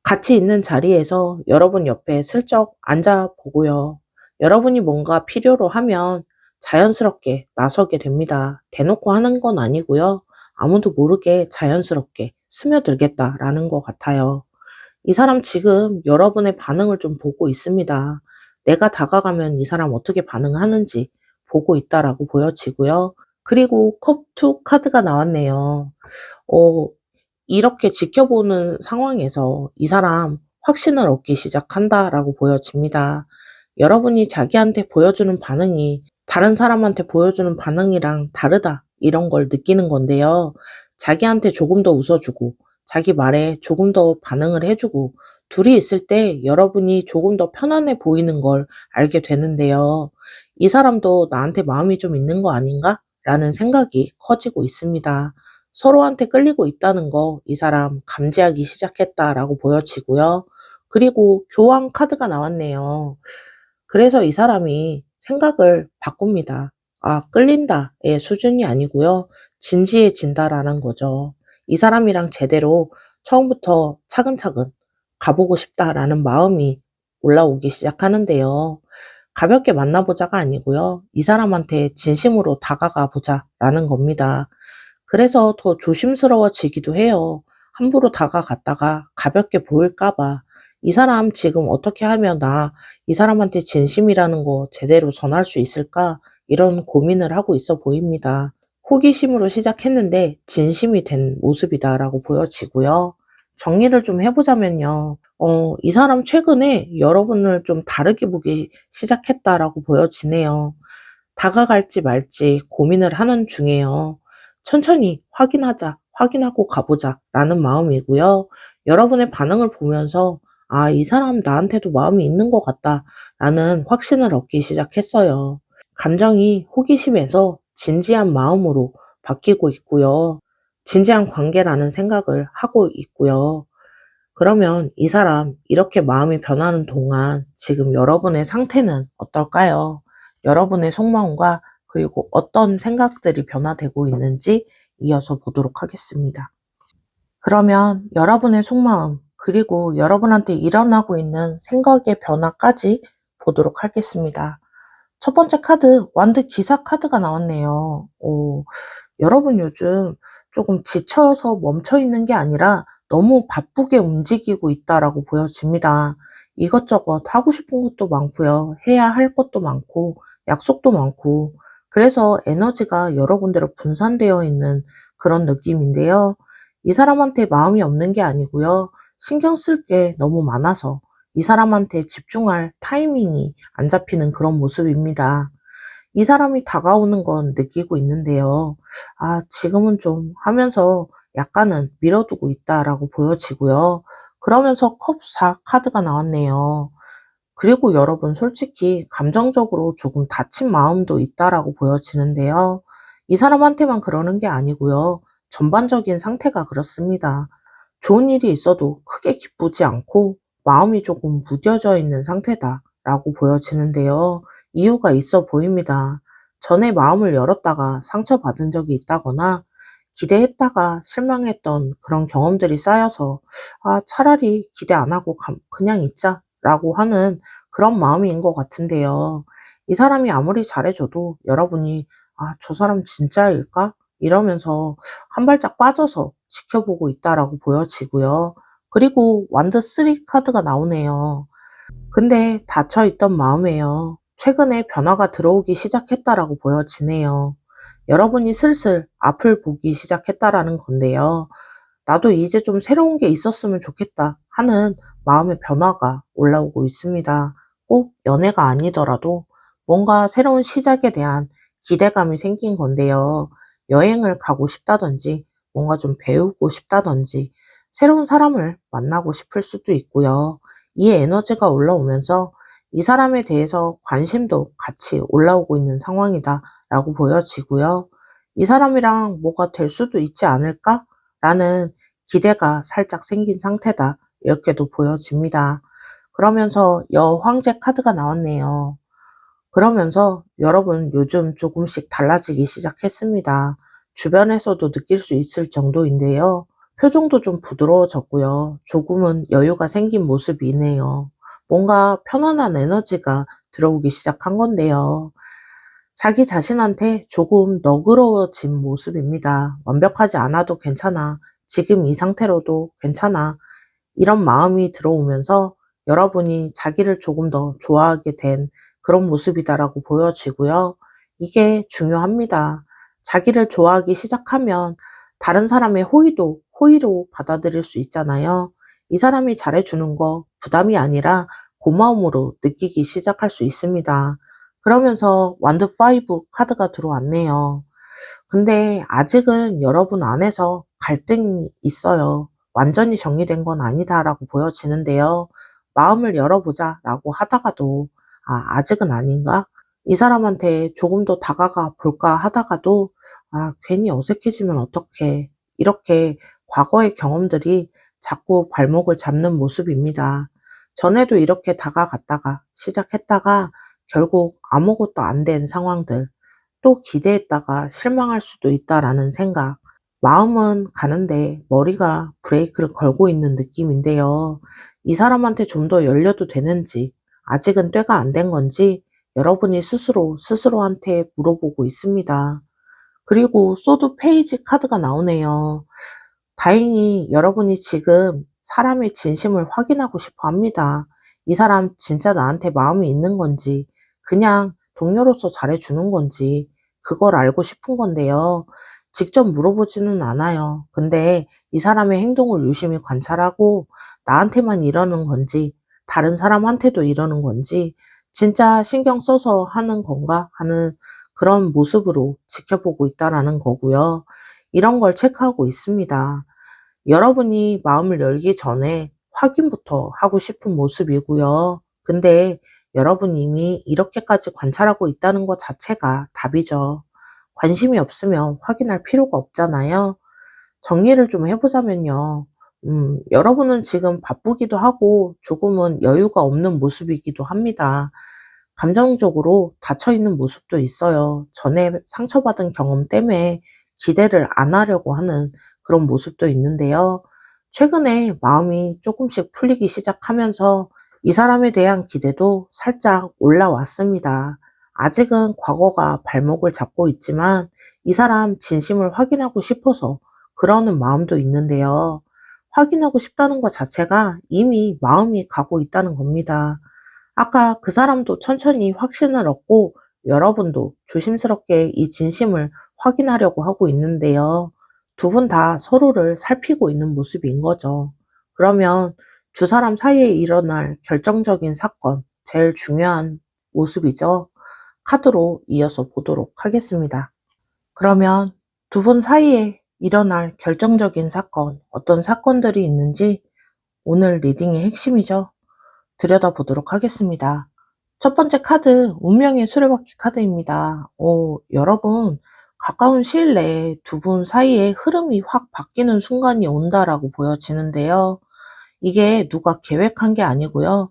같이 있는 자리에서 여러분 옆에 슬쩍 앉아 보고요. 여러분이 뭔가 필요로 하면 자연스럽게 나서게 됩니다. 대놓고 하는 건 아니고요. 아무도 모르게 자연스럽게 스며들겠다라는 것 같아요. 이 사람 지금 여러분의 반응을 좀 보고 있습니다. 내가 다가가면 이 사람 어떻게 반응하는지 보고 있다라고 보여지고요. 그리고 컵2 카드가 나왔네요. 어, 이렇게 지켜보는 상황에서 이 사람 확신을 얻기 시작한다라고 보여집니다. 여러분이 자기한테 보여주는 반응이 다른 사람한테 보여주는 반응이랑 다르다 이런 걸 느끼는 건데요. 자기한테 조금 더 웃어주고 자기 말에 조금 더 반응을 해주고 둘이 있을 때 여러분이 조금 더 편안해 보이는 걸 알게 되는데요. 이 사람도 나한테 마음이 좀 있는 거 아닌가? 라는 생각이 커지고 있습니다. 서로한테 끌리고 있다는 거 이 사람 감지하기 시작했다라고 보여지고요. 그리고 교환 카드가 나왔네요. 그래서 이 사람이 생각을 바꿉니다. 아, 끌린다의 수준이 아니고요. 진지해진다라는 거죠. 이 사람이랑 제대로 처음부터 차근차근 가보고 싶다라는 마음이 올라오기 시작하는데요. 가볍게 만나보자가 아니고요. 이 사람한테 진심으로 다가가 보자라는 겁니다. 그래서 더 조심스러워지기도 해요. 함부로 다가갔다가 가볍게 보일까 봐. 이 사람 지금 어떻게 하면 나 이 사람한테 진심이라는 거 제대로 전할 수 있을까? 이런 고민을 하고 있어 보입니다. 호기심으로 시작했는데 진심이 된 모습이다라고 보여지고요. 정리를 좀 해보자면요. 이 사람 최근에 여러분을 좀 다르게 보기 시작했다라고 보여지네요. 다가갈지 말지 고민을 하는 중이에요. 천천히 확인하자, 확인하고 가보자 라는 마음이고요. 여러분의 반응을 보면서 아, 이 사람 나한테도 마음이 있는 것 같다 라는 확신을 얻기 시작했어요. 감정이 호기심에서 진지한 마음으로 바뀌고 있고요. 진지한 관계라는 생각을 하고 있고요. 그러면 이 사람 이렇게 마음이 변하는 동안 지금 여러분의 상태는 어떨까요? 여러분의 속마음과 그리고 어떤 생각들이 변화되고 있는지 이어서 보도록 하겠습니다. 그러면 여러분의 속마음 그리고 여러분한테 일어나고 있는 생각의 변화까지 보도록 하겠습니다. 첫 번째 카드, 완드 기사 카드가 나왔네요. 여러분 요즘 조금 지쳐서 멈춰 있는 게 아니라 너무 바쁘게 움직이고 있다라고 보여집니다. 이것저것 하고 싶은 것도 많고요. 해야 할 것도 많고, 약속도 많고, 그래서 에너지가 여러 군데로 분산되어 있는 그런 느낌인데요. 이 사람한테 마음이 없는 게 아니고요. 신경 쓸 게 너무 많아서 이 사람한테 집중할 타이밍이 안 잡히는 그런 모습입니다. 이 사람이 다가오는 건 느끼고 있는데요. 아, 지금은 좀 하면서 약간은 밀어두고 있다라고 보여지고요. 그러면서 컵 4 카드가 나왔네요. 그리고 여러분 솔직히 감정적으로 조금 다친 마음도 있다라고 보여지는데요. 이 사람한테만 그러는 게 아니고요. 전반적인 상태가 그렇습니다. 좋은 일이 있어도 크게 기쁘지 않고 마음이 조금 무뎌져 있는 상태다라고 보여지는데요. 이유가 있어 보입니다. 전에 마음을 열었다가 상처받은 적이 있다거나 기대했다가 실망했던 그런 경험들이 쌓여서 아, 차라리 기대 안 하고 그냥 있자라고 하는 그런 마음인 것 같은데요. 이 사람이 아무리 잘해줘도 여러분이 아, 저 사람 진짜일까? 이러면서 한 발짝 빠져서 지켜보고 있다라고 보여지고요. 그리고 완드 3 카드가 나오네요. 근데 닫혀있던 마음에요. 최근에 변화가 들어오기 시작했다라고 보여지네요. 여러분이 슬슬 앞을 보기 시작했다라는 건데요. 나도 이제 좀 새로운 게 있었으면 좋겠다 하는 마음의 변화가 올라오고 있습니다. 꼭 연애가 아니더라도 뭔가 새로운 시작에 대한 기대감이 생긴 건데요. 여행을 가고 싶다든지 뭔가 좀 배우고 싶다든지 새로운 사람을 만나고 싶을 수도 있고요. 이 에너지가 올라오면서 이 사람에 대해서 관심도 같이 올라오고 있는 상황이다라고 보여지고요. 이 사람이랑 뭐가 될 수도 있지 않을까? 라는 기대가 살짝 생긴 상태다. 이렇게도 보여집니다. 그러면서 여황제 카드가 나왔네요. 그러면서 여러분 요즘 조금씩 달라지기 시작했습니다. 주변에서도 느낄 수 있을 정도인데요. 표정도 좀 부드러워졌고요. 조금은 여유가 생긴 모습이네요. 뭔가 편안한 에너지가 들어오기 시작한 건데요. 자기 자신한테 조금 너그러워진 모습입니다. 완벽하지 않아도 괜찮아. 지금 이 상태로도 괜찮아. 이런 마음이 들어오면서 여러분이 자기를 조금 더 좋아하게 된 그런 모습이다라고 보여지고요. 이게 중요합니다. 자기를 좋아하기 시작하면 다른 사람의 호의로 받아들일 수 있잖아요. 이 사람이 잘해주는 거 부담이 아니라 고마움으로 느끼기 시작할 수 있습니다. 그러면서 완드 5 카드가 들어왔네요. 근데 아직은 여러분 안에서 갈등이 있어요. 완전히 정리된 건 아니다라고 보여지는데요. 마음을 열어보자라고 하다가도 아직은 아닌가? 이 사람한테 조금 더 다가가 볼까 하다가도 괜히 어색해지면 어떡해. 이렇게 과거의 경험들이 자꾸 발목을 잡는 모습입니다. 전에도 이렇게 다가갔다가 시작했다가 결국 아무것도 안 된 상황들, 또 기대했다가 실망할 수도 있다라는 생각. 마음은 가는데 머리가 브레이크를 걸고 있는 느낌인데요. 이 사람한테 좀 더 열려도 되는지, 아직은 때가 안 된 건지 여러분이 스스로한테 물어보고 있습니다. 그리고 소드 페이지 카드가 나오네요. 다행히 여러분이 지금 사람의 진심을 확인하고 싶어 합니다. 이 사람 진짜 나한테 마음이 있는 건지, 그냥 동료로서 잘해주는 건지, 그걸 알고 싶은 건데요. 직접 물어보지는 않아요. 근데 이 사람의 행동을 유심히 관찰하고 나한테만 이러는 건지, 다른 사람한테도 이러는 건지, 진짜 신경 써서 하는 건가 하는 그런 모습으로 지켜보고 있다라는 거고요. 이런 걸 체크하고 있습니다. 여러분이 마음을 열기 전에 확인부터 하고 싶은 모습이고요. 근데 여러분이 이미 이렇게까지 관찰하고 있다는 것 자체가 답이죠. 관심이 없으면 확인할 필요가 없잖아요. 정리를 좀 해보자면요. 여러분은 지금 바쁘기도 하고 조금은 여유가 없는 모습이기도 합니다. 감정적으로 닫혀있는 모습도 있어요. 전에 상처받은 경험 때문에 기대를 안 하려고 하는 그런 모습도 있는데요. 최근에 마음이 조금씩 풀리기 시작하면서 이 사람에 대한 기대도 살짝 올라왔습니다. 아직은 과거가 발목을 잡고 있지만 이 사람 진심을 확인하고 싶어서 그러는 마음도 있는데요. 확인하고 싶다는 것 자체가 이미 마음이 가고 있다는 겁니다. 아까 그 사람도 천천히 확신을 얻고 여러분도 조심스럽게 이 진심을 확인하려고 하고 있는데요. 두 분 다 서로를 살피고 있는 모습인 거죠. 그러면 두 사람 사이에 일어날 결정적인 사건, 제일 중요한 모습이죠. 카드로 이어서 보도록 하겠습니다. 그러면 두 분 사이에 일어날 결정적인 사건, 어떤 사건들이 있는지 오늘 리딩의 핵심이죠. 들여다보도록 하겠습니다. 첫 번째 카드, 운명의 수레바퀴 카드입니다. 여러분, 가까운 시일 내에 두 분 사이의 흐름이 확 바뀌는 순간이 온다라고 보여지는데요. 이게 누가 계획한 게 아니고요.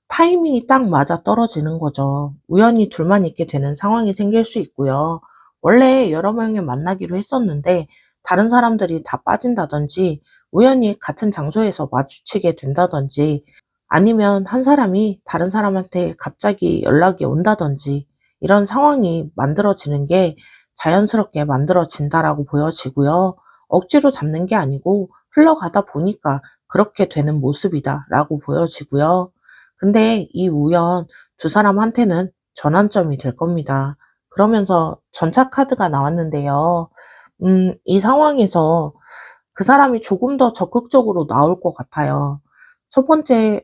타이밍이 딱 맞아 떨어지는 거죠. 우연히 둘만 있게 되는 상황이 생길 수 있고요. 원래 여러 명이 만나기로 했었는데 다른 사람들이 다 빠진다든지 우연히 같은 장소에서 마주치게 된다든지 아니면 한 사람이 다른 사람한테 갑자기 연락이 온다든지 이런 상황이 만들어지는 게 자연스럽게 만들어진다라고 보여지고요. 억지로 잡는 게 아니고 흘러가다 보니까 그렇게 되는 모습이다라고 보여지고요. 근데 이 우연 두 사람한테는 전환점이 될 겁니다. 그러면서 전차 카드가 나왔는데요. 이 상황에서 그 사람이 조금 더 적극적으로 나올 것 같아요. 첫 번째,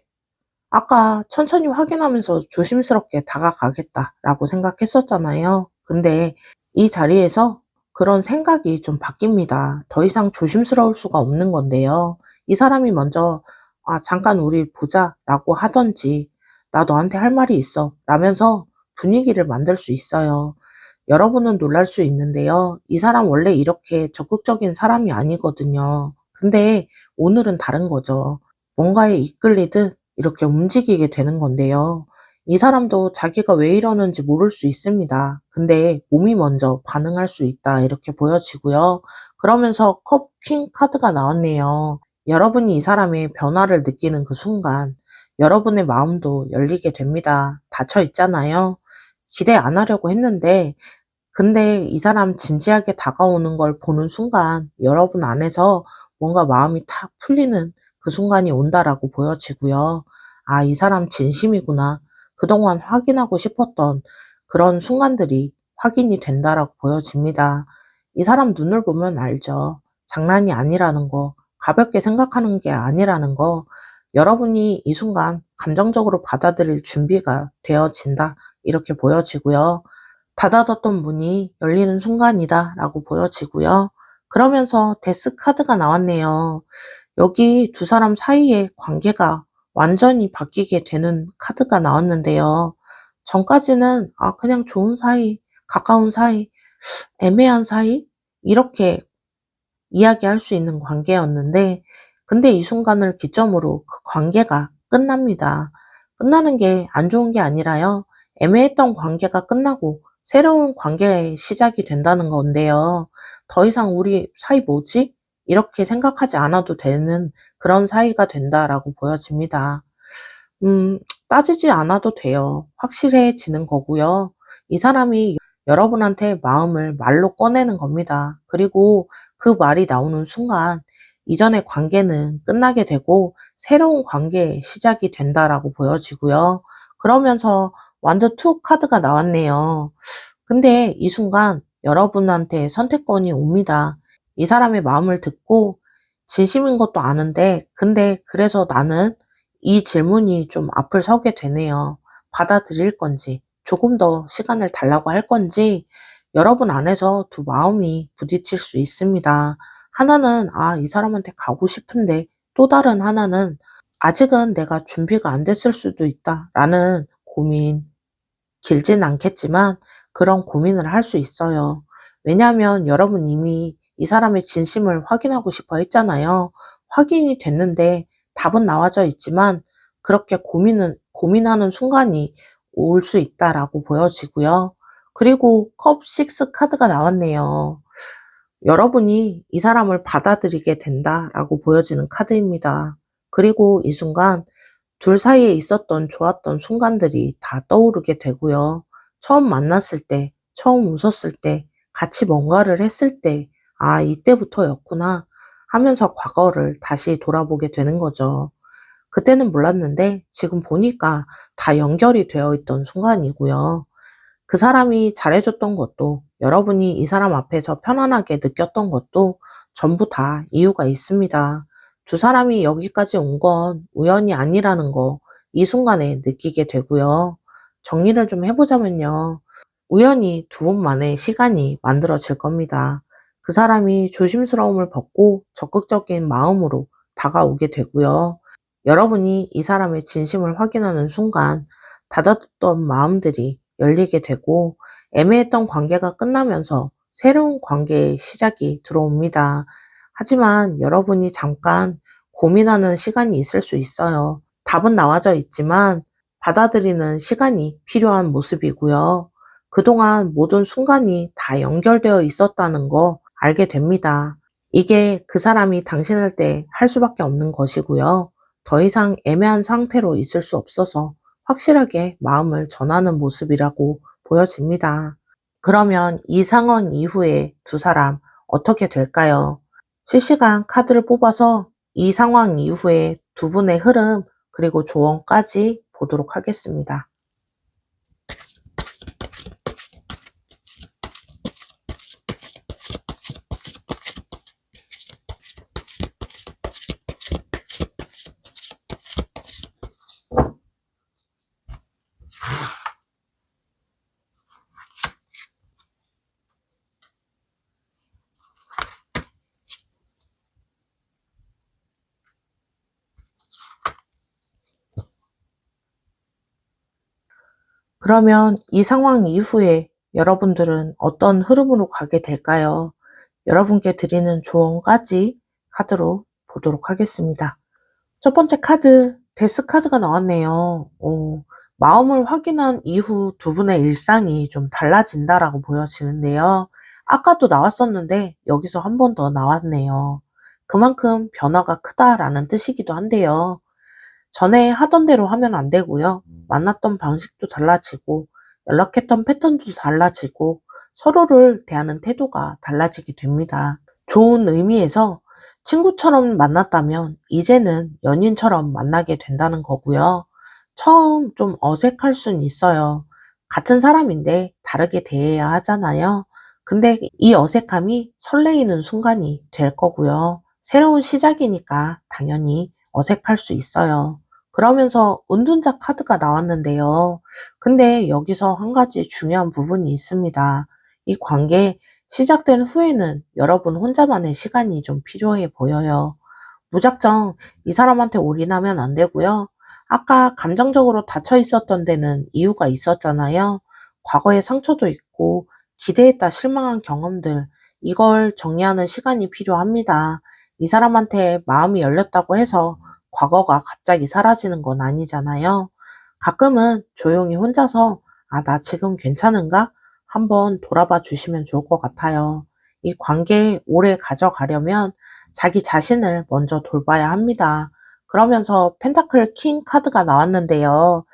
아까 천천히 확인하면서 조심스럽게 다가가겠다라고 생각했었잖아요. 근데 이 자리에서 그런 생각이 좀 바뀝니다. 더 이상 조심스러울 수가 없는 건데요. 이 사람이 먼저 잠깐 우리 보자라고 하던지 나 너한테 할 말이 있어 라면서 분위기를 만들 수 있어요. 여러분은 놀랄 수 있는데요. 이 사람 원래 이렇게 적극적인 사람이 아니거든요. 근데 오늘은 다른 거죠. 뭔가에 이끌리듯 이렇게 움직이게 되는 건데요. 이 사람도 자기가 왜 이러는지 모를 수 있습니다. 근데 몸이 먼저 반응할 수 있다 이렇게 보여지고요. 그러면서 퀸 카드가 나왔네요. 여러분이 이 사람의 변화를 느끼는 그 순간 여러분의 마음도 열리게 됩니다. 닫혀 있잖아요. 기대 안 하려고 했는데 근데 이 사람 진지하게 다가오는 걸 보는 순간 여러분 안에서 뭔가 마음이 탁 풀리는 그 순간이 온다라고 보여지고요. 아, 이 사람 진심이구나. 그동안 확인하고 싶었던 그런 순간들이 확인이 된다라고 보여집니다. 이 사람 눈을 보면 알죠. 장난이 아니라는 거, 가볍게 생각하는 게 아니라는 거, 여러분이 이 순간 감정적으로 받아들일 준비가 되어진다. 이렇게 보여지고요. 닫아뒀던 문이 열리는 순간이다 라고 보여지고요. 그러면서 데스 카드가 나왔네요. 여기 두 사람 사이의 관계가 완전히 바뀌게 되는 카드가 나왔는데요. 전까지는 그냥 좋은 사이, 가까운 사이, 애매한 사이 이렇게 이야기할 수 있는 관계였는데 근데 이 순간을 기점으로 그 관계가 끝납니다. 끝나는 게 안 좋은 게 아니라요. 애매했던 관계가 끝나고 새로운 관계의 시작이 된다는 건데요. 더 이상 우리 사이 뭐지? 이렇게 생각하지 않아도 되는 그런 사이가 된다라고 보여집니다. 따지지 않아도 돼요. 확실해지는 거고요. 이 사람이 여러분한테 마음을 말로 꺼내는 겁니다. 그리고 그 말이 나오는 순간 이전의 관계는 끝나게 되고 새로운 관계의 시작이 된다라고 보여지고요. 그러면서 완드 투 카드가 나왔네요. 근데 이 순간 여러분한테 선택권이 옵니다. 이 사람의 마음을 듣고 진심인 것도 아는데, 근데 그래서 나는 이 질문이 좀 앞을 서게 되네요. 받아들일 건지, 조금 더 시간을 달라고 할 건지, 여러분 안에서 두 마음이 부딪힐 수 있습니다. 하나는, 아, 이 사람한테 가고 싶은데, 또 다른 하나는, 아직은 내가 준비가 안 됐을 수도 있다. 라는 고민, 길진 않겠지만 그런 고민을 할 수 있어요. 왜냐하면 여러분 이미 이 사람의 진심을 확인하고 싶어 했잖아요. 확인이 됐는데 답은 나와져 있지만 그렇게 고민하는 순간이 올 수 있다라고 보여지고요. 그리고 컵 6 카드가 나왔네요. 여러분이 이 사람을 받아들이게 된다라고 보여지는 카드입니다. 그리고 이 순간 둘 사이에 있었던 좋았던 순간들이 다 떠오르게 되고요. 처음 만났을 때, 처음 웃었을 때, 같이 뭔가를 했을 때, 아, 이때부터였구나 하면서 과거를 다시 돌아보게 되는 거죠. 그때는 몰랐는데 지금 보니까 다 연결이 되어 있던 순간이고요. 그 사람이 잘해줬던 것도, 여러분이 이 사람 앞에서 편안하게 느꼈던 것도 전부 다 이유가 있습니다. 두 사람이 여기까지 온 건 우연이 아니라는 거 이 순간에 느끼게 되고요. 정리를 좀 해보자면요. 우연히 두 분만의 시간이 만들어질 겁니다. 그 사람이 조심스러움을 벗고 적극적인 마음으로 다가오게 되고요. 여러분이 이 사람의 진심을 확인하는 순간 닫아뒀던 마음들이 열리게 되고 애매했던 관계가 끝나면서 새로운 관계의 시작이 들어옵니다. 하지만 여러분이 잠깐 고민하는 시간이 있을 수 있어요. 답은 나와져 있지만 받아들이는 시간이 필요한 모습이고요. 그동안 모든 순간이 다 연결되어 있었다는 거 알게 됩니다. 이게 그 사람이 당신할 때 할 수밖에 없는 것이고요. 더 이상 애매한 상태로 있을 수 없어서 확실하게 마음을 전하는 모습이라고 보여집니다. 그러면 이 상황 이후에 두 사람 어떻게 될까요? 실시간 카드를 뽑아서 이 상황 이후에 두 분의 흐름 그리고 조언까지 보도록 하겠습니다. 그러면 이 상황 이후에 여러분들은 어떤 흐름으로 가게 될까요? 여러분께 드리는 조언까지 카드로 보도록 하겠습니다. 첫 번째 카드, 데스 카드가 나왔네요. 마음을 확인한 이후 두 분의 일상이 좀 달라진다라고 보여지는데요. 아까도 나왔었는데 여기서 한 번 더 나왔네요. 그만큼 변화가 크다라는 뜻이기도 한데요. 전에 하던 대로 하면 안 되고요. 만났던 방식도 달라지고 연락했던 패턴도 달라지고 서로를 대하는 태도가 달라지게 됩니다. 좋은 의미에서 친구처럼 만났다면 이제는 연인처럼 만나게 된다는 거고요. 처음 좀 어색할 순 있어요. 같은 사람인데 다르게 대해야 하잖아요. 근데 이 어색함이 설레이는 순간이 될 거고요. 새로운 시작이니까 당연히 어색할 수 있어요. 그러면서 은둔자 카드가 나왔는데요. 근데 여기서 한 가지 중요한 부분이 있습니다. 이 관계 시작된 후에는 여러분 혼자만의 시간이 좀 필요해 보여요. 무작정 이 사람한테 올인하면 안 되고요. 아까 감정적으로 닫혀 있었던 데는 이유가 있었잖아요. 과거의 상처도 있고 기대했다 실망한 경험들, 이걸 정리하는 시간이 필요합니다. 이 사람한테 마음이 열렸다고 해서 과거가 갑자기 사라지는 건 아니잖아요. 가끔은 조용히 혼자서 아, 나 지금 괜찮은가? 한번 돌아봐 주시면 좋을 것 같아요. 이 관계 오래 가져가려면 자기 자신을 먼저 돌봐야 합니다. 그러면서 펜타클 킹 카드가 나왔는데요.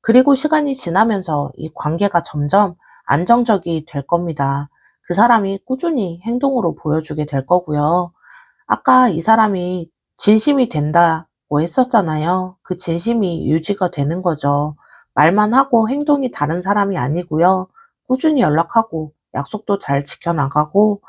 그리고 시간이 지나면서 이 관계가 점점 안정적이 될 겁니다. 그 사람이 꾸준히 행동으로 보여주게 될 거고요. 아까 이 사람이 진심이 된다고 했었잖아요. 그 진심이 유지가 되는 거죠. 말만 하고 행동이 다른 사람이 아니고요. 꾸준히 연락하고 약속도 잘 지켜나가고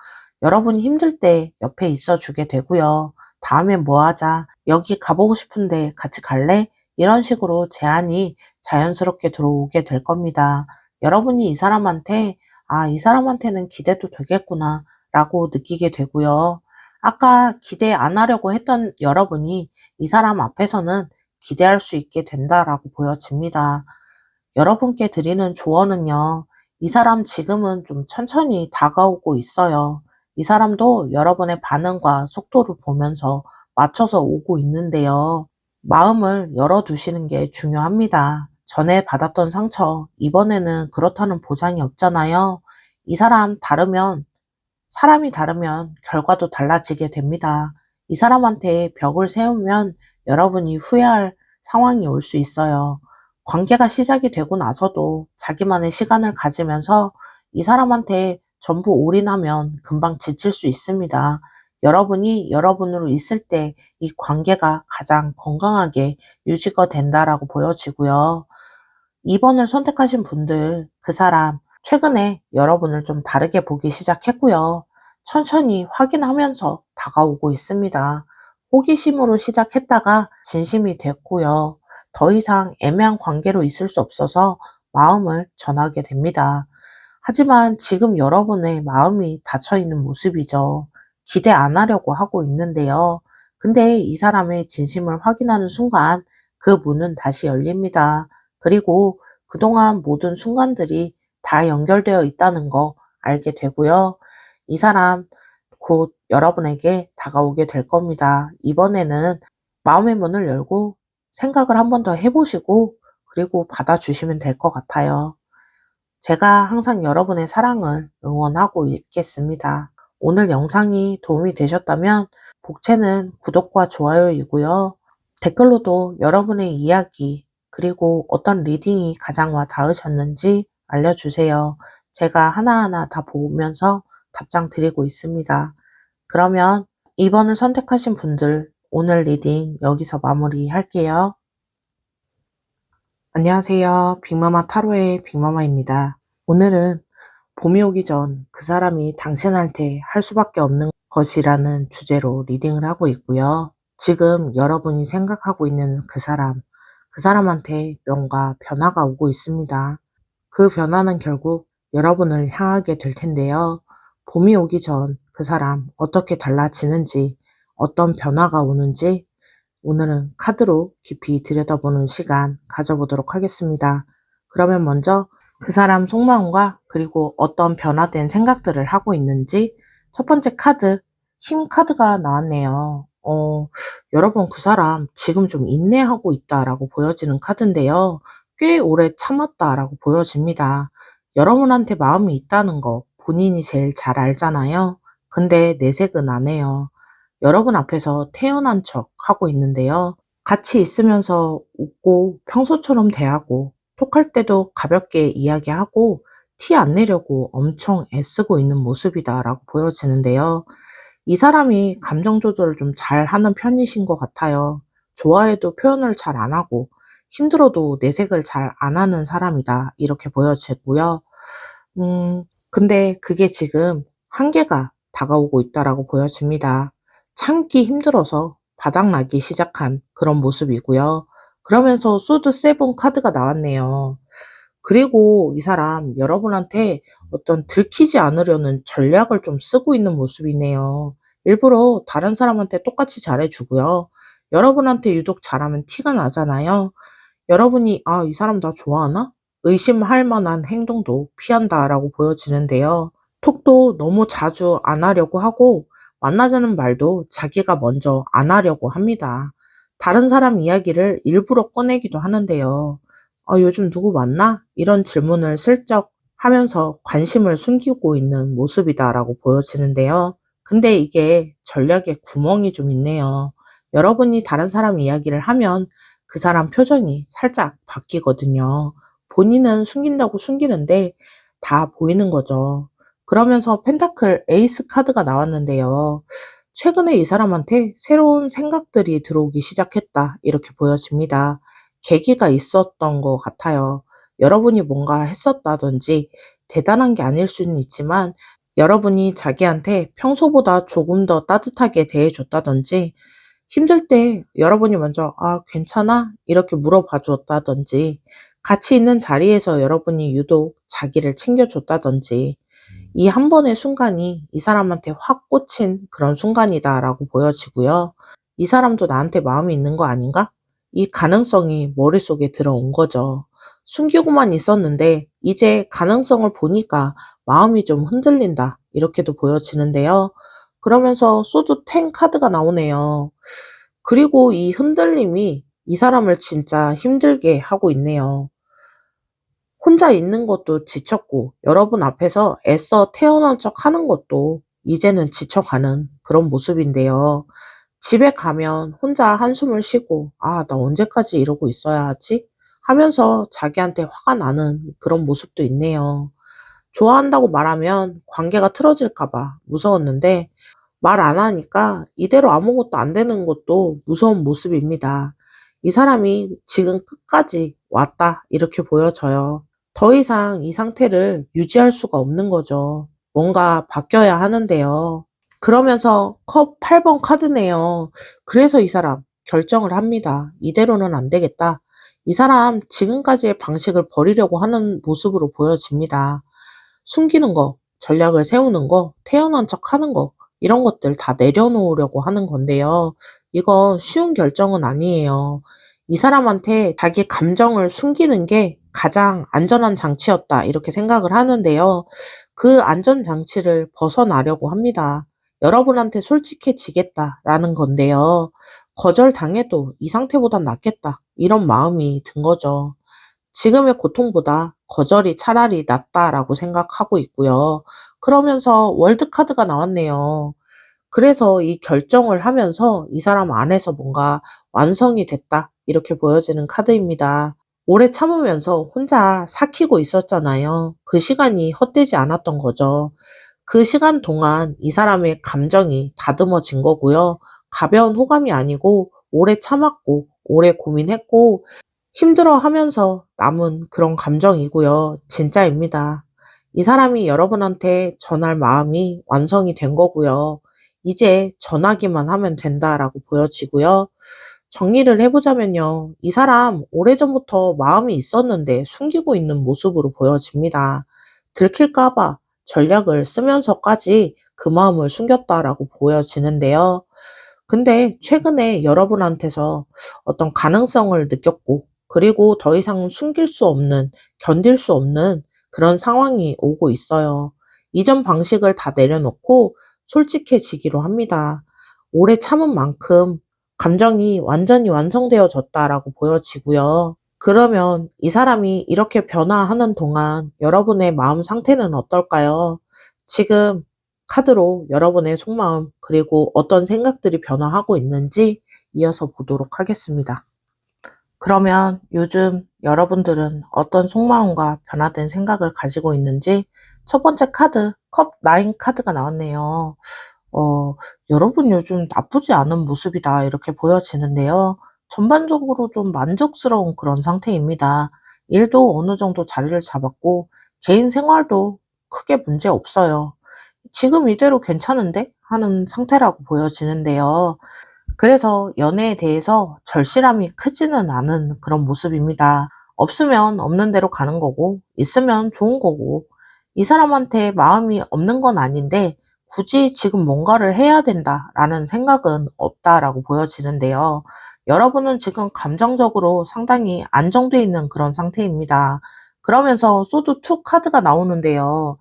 여러분이 힘들 때 옆에 있어 주게 되고요. 다음에 뭐 하자. 여기 가보고 싶은데 같이 갈래? 이런 식으로 제안이 자연스럽게 들어오게 될 겁니다. 여러분이 이 사람한테 아, 이 사람한테는 기대도 되겠구나 라고 느끼게 되고요. 아까 기대 안 하려고 했던 여러분이 이 사람 앞에서는 기대할 수 있게 된다라고 보여집니다. 여러분께 드리는 조언은요. 이 사람 지금은 좀 천천히 다가오고 있어요. 이 사람도 여러분의 반응과 속도를 보면서 맞춰서 오고 있는데요. 마음을 열어두시는 게 중요합니다. 전에 받았던 상처, 이번에는 그렇다는 보장이 없잖아요. 이 사람이 다르면 결과도 달라지게 됩니다. 이 사람한테 벽을 세우면 여러분이 후회할 상황이 올 수 있어요. 관계가 시작이 되고 나서도 자기만의 시간을 가지면서 이 사람한테 전부 올인하면 금방 지칠 수 있습니다. 여러분이 여러분으로 있을 때 이 관계가 가장 건강하게 유지가 된다라고 보여지고요. 2번을 선택하신 분들, 그 사람, 최근에 여러분을 좀 다르게 보기 시작했고요. 천천히 확인하면서 다가오고 있습니다. 호기심으로 시작했다가 진심이 됐고요. 더 이상 애매한 관계로 있을 수 없어서 마음을 전하게 됩니다. 하지만 지금 여러분의 마음이 닫혀 있는 모습이죠. 기대 안 하려고 하고 있는데요. 근데 이 사람의 진심을 확인하는 순간 그 문은 다시 열립니다. 그리고 그동안 모든 순간들이 다 연결되어 있다는 거 알게 되고요. 이 사람 곧 여러분에게 다가오게 될 겁니다. 이번에는 마음의 문을 열고 생각을 한 번 더 해보시고 그리고 받아주시면 될 것 같아요. 제가 항상 여러분의 사랑을 응원하고 있겠습니다. 오늘 영상이 도움이 되셨다면 복채는 구독과 좋아요이고요. 댓글로도 여러분의 이야기 그리고 어떤 리딩이 가장 와 닿으셨는지 알려주세요. 제가 하나하나 다 보면서 답장 드리고 있습니다. 그러면 2번을 선택하신 분들 오늘 리딩 여기서 마무리할게요. 안녕하세요. 빅마마 타로의 빅마마입니다. 오늘은 봄이 오기 전 그 사람이 당신한테 할 수밖에 없는 것이라는 주제로 리딩을 하고 있고요. 지금 여러분이 생각하고 있는 그 사람한테 뭔가 변화가 오고 있습니다. 그 변화는 결국 여러분을 향하게 될 텐데요. 봄이 오기 전 그 사람 어떻게 달라지는지, 어떤 변화가 오는지 오늘은 카드로 깊이 들여다보는 시간 가져보도록 하겠습니다. 그러면 먼저 그 사람 속마음과 그리고 어떤 변화된 생각들을 하고 있는지 첫 번째 카드, 힘 카드가 나왔네요. 여러분 그 사람 지금 좀 인내하고 있다라고 보여지는 카드인데요. 꽤 오래 참았다라고 보여집니다. 여러분한테 마음이 있다는 거 본인이 제일 잘 알잖아요. 근데 내색은 안 해요. 여러분 앞에서 태연한 척 하고 있는데요. 같이 있으면서 웃고 평소처럼 대하고 톡할 때도 가볍게 이야기하고 티 안 내려고 엄청 애쓰고 있는 모습이다라고 보여지는데요. 이 사람이 감정 조절을 좀 잘하는 편이신 것 같아요. 좋아해도 표현을 잘 안 하고 힘들어도 내색을 잘 안 하는 사람이다 이렇게 보여지고요. 근데 그게 지금 한계가 다가오고 있다라고 보여집니다. 참기 힘들어서 바닥나기 시작한 그런 모습이고요. 그러면서 소드 세븐 카드가 나왔네요. 그리고 이 사람 여러분한테 어떤 들키지 않으려는 전략을 좀 쓰고 있는 모습이네요. 일부러 다른 사람한테 똑같이 잘해주고요. 여러분한테 유독 잘하면 티가 나잖아요. 여러분이 '아 이 사람 나 좋아하나?' 의심할 만한 행동도 피한다라고 보여지는데요. 톡도 너무 자주 안 하려고 하고 만나자는 말도 자기가 먼저 안 하려고 합니다. 다른 사람 이야기를 일부러 꺼내기도 하는데요. 요즘 누구 만나? 이런 질문을 슬쩍 하면서 관심을 숨기고 있는 모습이다라고 보여지는데요. 근데 이게 전략에 구멍이 좀 있네요. 여러분이 다른 사람 이야기를 하면 그 사람 표정이 살짝 바뀌거든요. 본인은 숨긴다고 숨기는데 다 보이는 거죠. 그러면서 펜타클 에이스 카드가 나왔는데요. 최근에 이 사람한테 새로운 생각들이 들어오기 시작했다. 이렇게 보여집니다. 계기가 있었던 것 같아요. 여러분이 뭔가 했었다든지 대단한 게 아닐 수는 있지만 여러분이 자기한테 평소보다 조금 더 따뜻하게 대해줬다든지 힘들 때 여러분이 먼저 괜찮아? 이렇게 물어봐 줬다든지 같이 있는 자리에서 여러분이 유독 자기를 챙겨줬다든지 이 한 번의 순간이 이 사람한테 확 꽂힌 그런 순간이다라고 보여지고요. 이 사람도 나한테 마음이 있는 거 아닌가? 이 가능성이 머릿속에 들어온 거죠. 숨기고만 있었는데 이제 가능성을 보니까 마음이 좀 흔들린다. 이렇게도 보여지는데요. 그러면서 소드 10 카드가 나오네요. 그리고 이 흔들림이 이 사람을 진짜 힘들게 하고 있네요. 혼자 있는 것도 지쳤고 여러분 앞에서 애써 태어난 척 하는 것도 이제는 지쳐가는 그런 모습인데요. 집에 가면 혼자 한숨을 쉬고 나 언제까지 이러고 있어야 하지? 하면서 자기한테 화가 나는 그런 모습도 있네요. 좋아한다고 말하면 관계가 틀어질까 봐 무서웠는데 말 안 하니까 이대로 아무것도 안 되는 것도 무서운 모습입니다. 이 사람이 지금 끝까지 왔다 이렇게 보여져요. 더 이상 이 상태를 유지할 수가 없는 거죠. 뭔가 바뀌어야 하는데요. 그러면서 컵 8번 카드네요. 그래서 이 사람 결정을 합니다. 이대로는 안 되겠다. 이 사람 지금까지의 방식을 버리려고 하는 모습으로 보여집니다. 숨기는 거, 전략을 세우는 거, 태어난 척 하는 거, 이런 것들 다 내려놓으려고 하는 건데요. 이거 쉬운 결정은 아니에요. 이 사람한테 자기 감정을 숨기는 게 가장 안전한 장치였다. 이렇게 생각을 하는데요. 그 안전 장치를 벗어나려고 합니다. 여러분한테 솔직해지겠다라는 건데요. 거절당해도 이 상태보단 낫겠다. 이런 마음이 든 거죠. 지금의 고통보다 거절이 차라리 낫다라고 생각하고 있고요. 그러면서 월드카드가 나왔네요. 그래서 이 결정을 하면서 이 사람 안에서 뭔가 완성이 됐다. 이렇게 보여지는 카드입니다. 오래 참으면서 혼자 삭히고 있었잖아요. 그 시간이 헛되지 않았던 거죠. 그 시간 동안 이 사람의 감정이 다듬어진 거고요. 가벼운 호감이 아니고 오래 참았고 오래 고민했고 힘들어하면서 남은 그런 감정이고요. 진짜입니다. 이 사람이 여러분한테 전할 마음이 완성이 된 거고요. 이제 전하기만 하면 된다라고 보여지고요. 정리를 해보자면요. 이 사람 오래전부터 마음이 있었는데 숨기고 있는 모습으로 보여집니다. 들킬까봐 전략을 쓰면서까지 그 마음을 숨겼다라고 보여지는데요. 근데 최근에 여러분한테서 어떤 가능성을 느꼈고, 그리고 더 이상 숨길 수 없는, 견딜 수 없는 그런 상황이 오고 있어요. 이전 방식을 다 내려놓고 솔직해지기로 합니다. 오래 참은 만큼 감정이 완전히 완성되어졌다라고 보여지고요. 그러면 이 사람이 이렇게 변화하는 동안 여러분의 마음 상태는 어떨까요? 지금 카드로 여러분의 속마음 그리고 어떤 생각들이 변화하고 있는지 이어서 보도록 하겠습니다. 그러면 요즘 여러분들은 어떤 속마음과 변화된 생각을 가지고 있는지 첫 번째 카드, 컵 9 카드가 나왔네요. 여러분 요즘 나쁘지 않은 모습이다 이렇게 보여지는데요. 전반적으로 좀 만족스러운 그런 상태입니다. 일도 어느 정도 자리를 잡았고 개인 생활도 크게 문제 없어요. 지금 이대로 괜찮은데? 하는 상태라고 보여지는데요. 그래서 연애에 대해서 절실함이 크지는 않은 그런 모습입니다. 없으면 없는 대로 가는 거고, 있으면 좋은 거고, 이 사람한테 마음이 없는 건 아닌데, 굳이 지금 뭔가를 해야 된다라는 생각은 없다라고 보여지는데요. 여러분은 지금 감정적으로 상당히 안정돼 있는 그런 상태입니다. 그러면서 소드 2 카드가 나오는데요.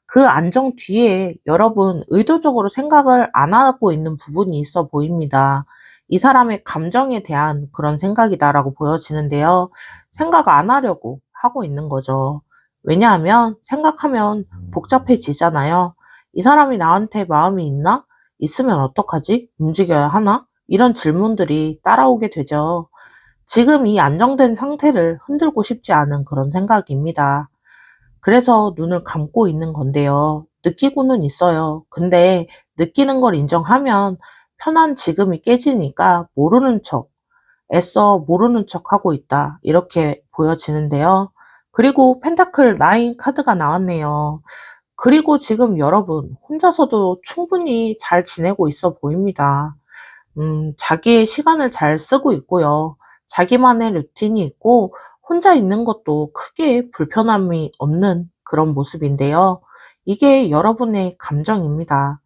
그 안정 뒤에 여러분 의도적으로 생각을 안 하고 있는 부분이 있어 보입니다. 이 사람의 감정에 대한 그런 생각이다라고 보여지는데요. 생각 안 하려고 하고 있는 거죠. 왜냐하면 생각하면 복잡해지잖아요. 이 사람이 나한테 마음이 있나? 있으면 어떡하지? 움직여야 하나? 이런 질문들이 따라오게 되죠. 지금 이 안정된 상태를 흔들고 싶지 않은 그런 생각입니다. 그래서 눈을 감고 있는 건데요. 느끼고는 있어요. 근데 느끼는 걸 인정하면 편한 지금이 깨지니까 모르는 척, 애써 모르는 척 하고 있다. 이렇게 보여지는데요. 그리고 펜타클 9 카드가 나왔네요. 그리고 지금 여러분 혼자서도 충분히 잘 지내고 있어 보입니다. 자기의 시간을 잘 쓰고 있고요. 자기만의 루틴이 있고 혼자 있는 것도 크게 불편함이 없는 그런 모습인데요. 이게 여러분의 감정입니다.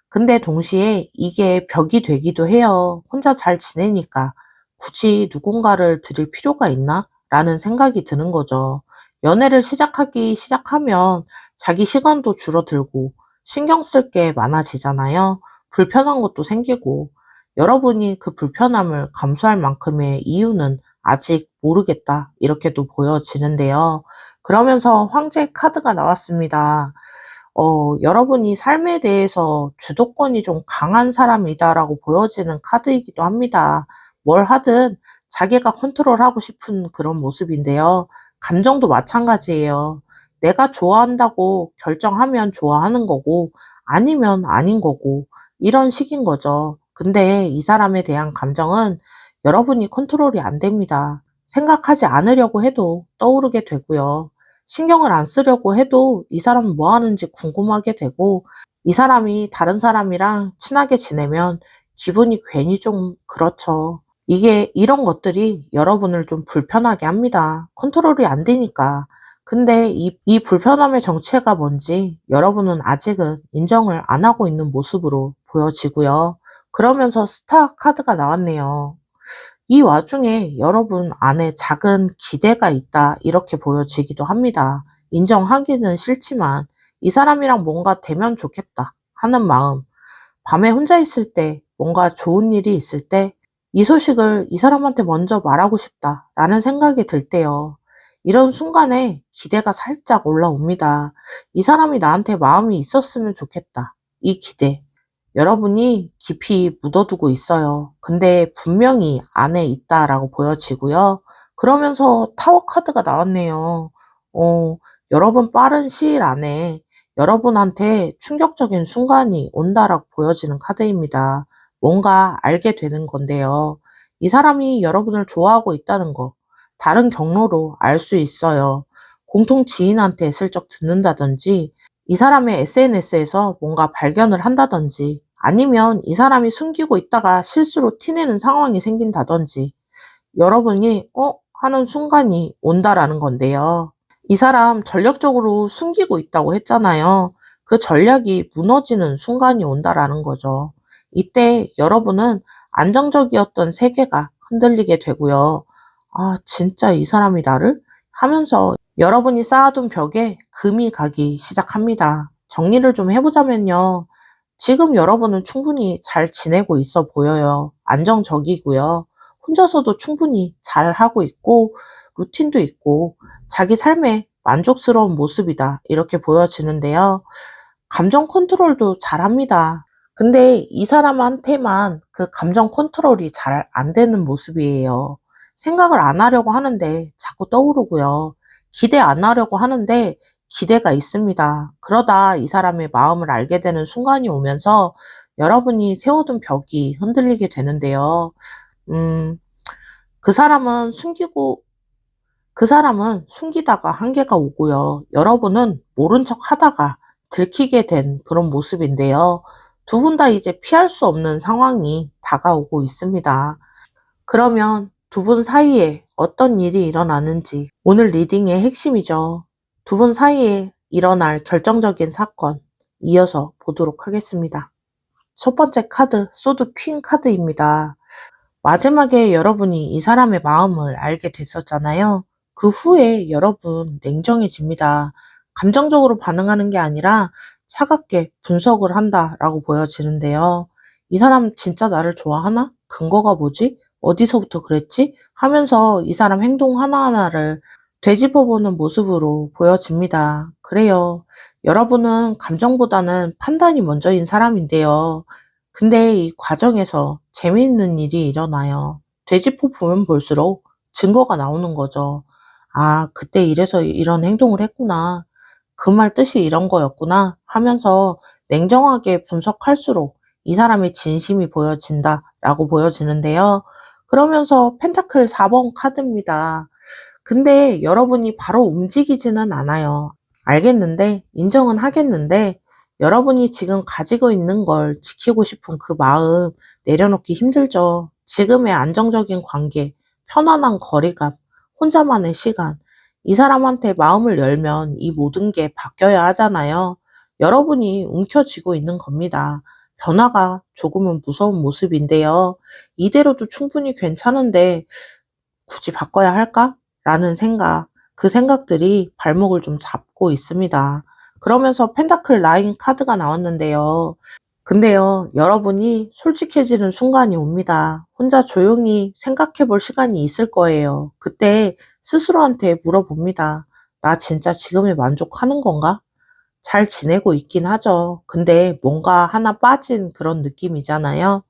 근데 동시에 이게 벽이 되기도 해요. 혼자 잘 지내니까 굳이 누군가를 들일 필요가 있나? 라는 생각이 드는 거죠. 연애를 시작하면 자기 시간도 줄어들고 신경 쓸 게 많아지잖아요. 불편한 것도 생기고 여러분이 그 불편함을 감수할 만큼의 이유는 아직 모르겠다. 이렇게도 보여지는데요. 그러면서 황제 카드가 나왔습니다. 여러분이 삶에 대해서 주도권이 좀 강한 사람이다라고 보여지는 카드이기도 합니다. 뭘 하든 자기가 컨트롤하고 싶은 그런 모습인데요. 감정도 마찬가지예요. 내가 좋아한다고 결정하면 좋아하는 거고, 아니면 아닌 거고, 이런 식인 거죠. 근데 이 사람에 대한 감정은 여러분이 컨트롤이 안 됩니다. 생각하지 않으려고 해도 떠오르게 되고요. 신경을 안 쓰려고 해도 이 사람은 뭐 하는지 궁금하게 되고, 이 사람이 다른 사람이랑 친하게 지내면 기분이 괜히 좀 그렇죠. 이게 이런 것들이 여러분을 좀 불편하게 합니다. 컨트롤이 안 되니까. 근데 이 불편함의 정체가 뭔지 여러분은 아직은 인정을 안 하고 있는 모습으로 보여지고요. 그러면서 스타 카드가 나왔네요. 이 와중에 여러분 안에 작은 기대가 있다 이렇게 보여지기도 합니다. 인정하기는 싫지만 이 사람이랑 뭔가 되면 좋겠다 하는 마음, 밤에 혼자 있을 때 뭔가 좋은 일이 있을 때 이 소식을 이 사람한테 먼저 말하고 싶다라는 생각이 들 때요. 이런 순간에 기대가 살짝 올라옵니다. 이 사람이 나한테 마음이 있었으면 좋겠다. 이 기대. 여러분이 깊이 묻어두고 있어요. 근데 분명히 안에 있다라고 보여지고요. 그러면서 타워 카드가 나왔네요. 어, 여러분 빠른 시일 안에 여러분한테 충격적인 순간이 온다라고 보여지는 카드입니다. 뭔가 알게 되는 건데요. 이 사람이 여러분을 좋아하고 있다는 거, 다른 경로로 알 수 있어요. 공통 지인한테 슬쩍 듣는다든지, 이 사람의 SNS에서 뭔가 발견을 한다든지, 아니면 이 사람이 숨기고 있다가 실수로 티내는 상황이 생긴다든지, 여러분이, 하는 순간이 온다라는 건데요. 이 사람 전략적으로 숨기고 있다고 했잖아요. 그 전략이 무너지는 순간이 온다라는 거죠. 이때 여러분은 안정적이었던 세계가 흔들리게 되고요. 아, 진짜 이 사람이 나를? 하면서 여러분이 쌓아둔 벽에 금이 가기 시작합니다. 정리를 좀 해보자면요. 지금 여러분은 충분히 잘 지내고 있어 보여요. 안정적이고요. 혼자서도 충분히 잘 하고 있고, 루틴도 있고, 자기 삶에 만족스러운 모습이다. 이렇게 보여지는데요. 감정 컨트롤도 잘합니다. 근데 이 사람한테만 그 감정 컨트롤이 잘 안 되는 모습이에요. 생각을 안 하려고 하는데 자꾸 떠오르고요. 기대 안 하려고 하는데 기대가 있습니다. 그러다 이 사람의 마음을 알게 되는 순간이 오면서 여러분이 세워둔 벽이 흔들리게 되는데요. 음, 그 사람은 숨기다가 한계가 오고요. 여러분은 모른 척 하다가 들키게 된 그런 모습인데요. 두 분 다 이제 피할 수 없는 상황이 다가오고 있습니다. 그러면 두 분 사이에 어떤 일이 일어나는지 오늘 리딩의 핵심이죠. 두 분 사이에 일어날 결정적인 사건 이어서 보도록 하겠습니다. 첫 번째 카드, 소드 퀸 카드입니다. 마지막에 여러분이 이 사람의 마음을 알게 됐었잖아요. 그 후에 여러분 냉정해집니다. 감정적으로 반응하는 게 아니라 차갑게 분석을 한다라고 보여지는데요. 이 사람 진짜 나를 좋아하나? 근거가 뭐지? 어디서부터 그랬지? 하면서 이 사람 행동 하나하나를 되짚어보는 모습으로 보여집니다. 그래요. 여러분은 감정보다는 판단이 먼저인 사람인데요. 근데 이 과정에서 재미있는 일이 일어나요. 되짚어 보면 볼수록 증거가 나오는 거죠. 아, 그때 이래서 이런 행동을 했구나. 그 말 뜻이 이런 거였구나 하면서 냉정하게 분석할수록 이 사람의 진심이 보여진다라고 보여지는데요. 그러면서 펜타클 4번 카드입니다. 근데 여러분이 바로 움직이지는 않아요. 알겠는데, 인정은 하겠는데, 여러분이 지금 가지고 있는 걸 지키고 싶은 그 마음 내려놓기 힘들죠. 지금의 안정적인 관계, 편안한 거리감, 혼자만의 시간, 이 사람한테 마음을 열면 이 모든 게 바뀌어야 하잖아요. 여러분이 움켜쥐고 있는 겁니다. 변화가 조금은 무서운 모습인데요. 이대로도 충분히 괜찮은데 굳이 바꿔야 할까? 라는 생각, 그 생각들이 발목을 좀 잡고 있습니다. 그러면서 펜타클 9 카드가 나왔는데요. 근데요, 여러분이 솔직해지는 순간이 옵니다. 혼자 조용히 생각해 볼 시간이 있을 거예요. 그때 스스로한테 물어봅니다. 나 진짜 지금에 만족하는 건가? 잘 지내고 있긴 하죠. 근데 뭔가 하나 빠진 그런 느낌이잖아요.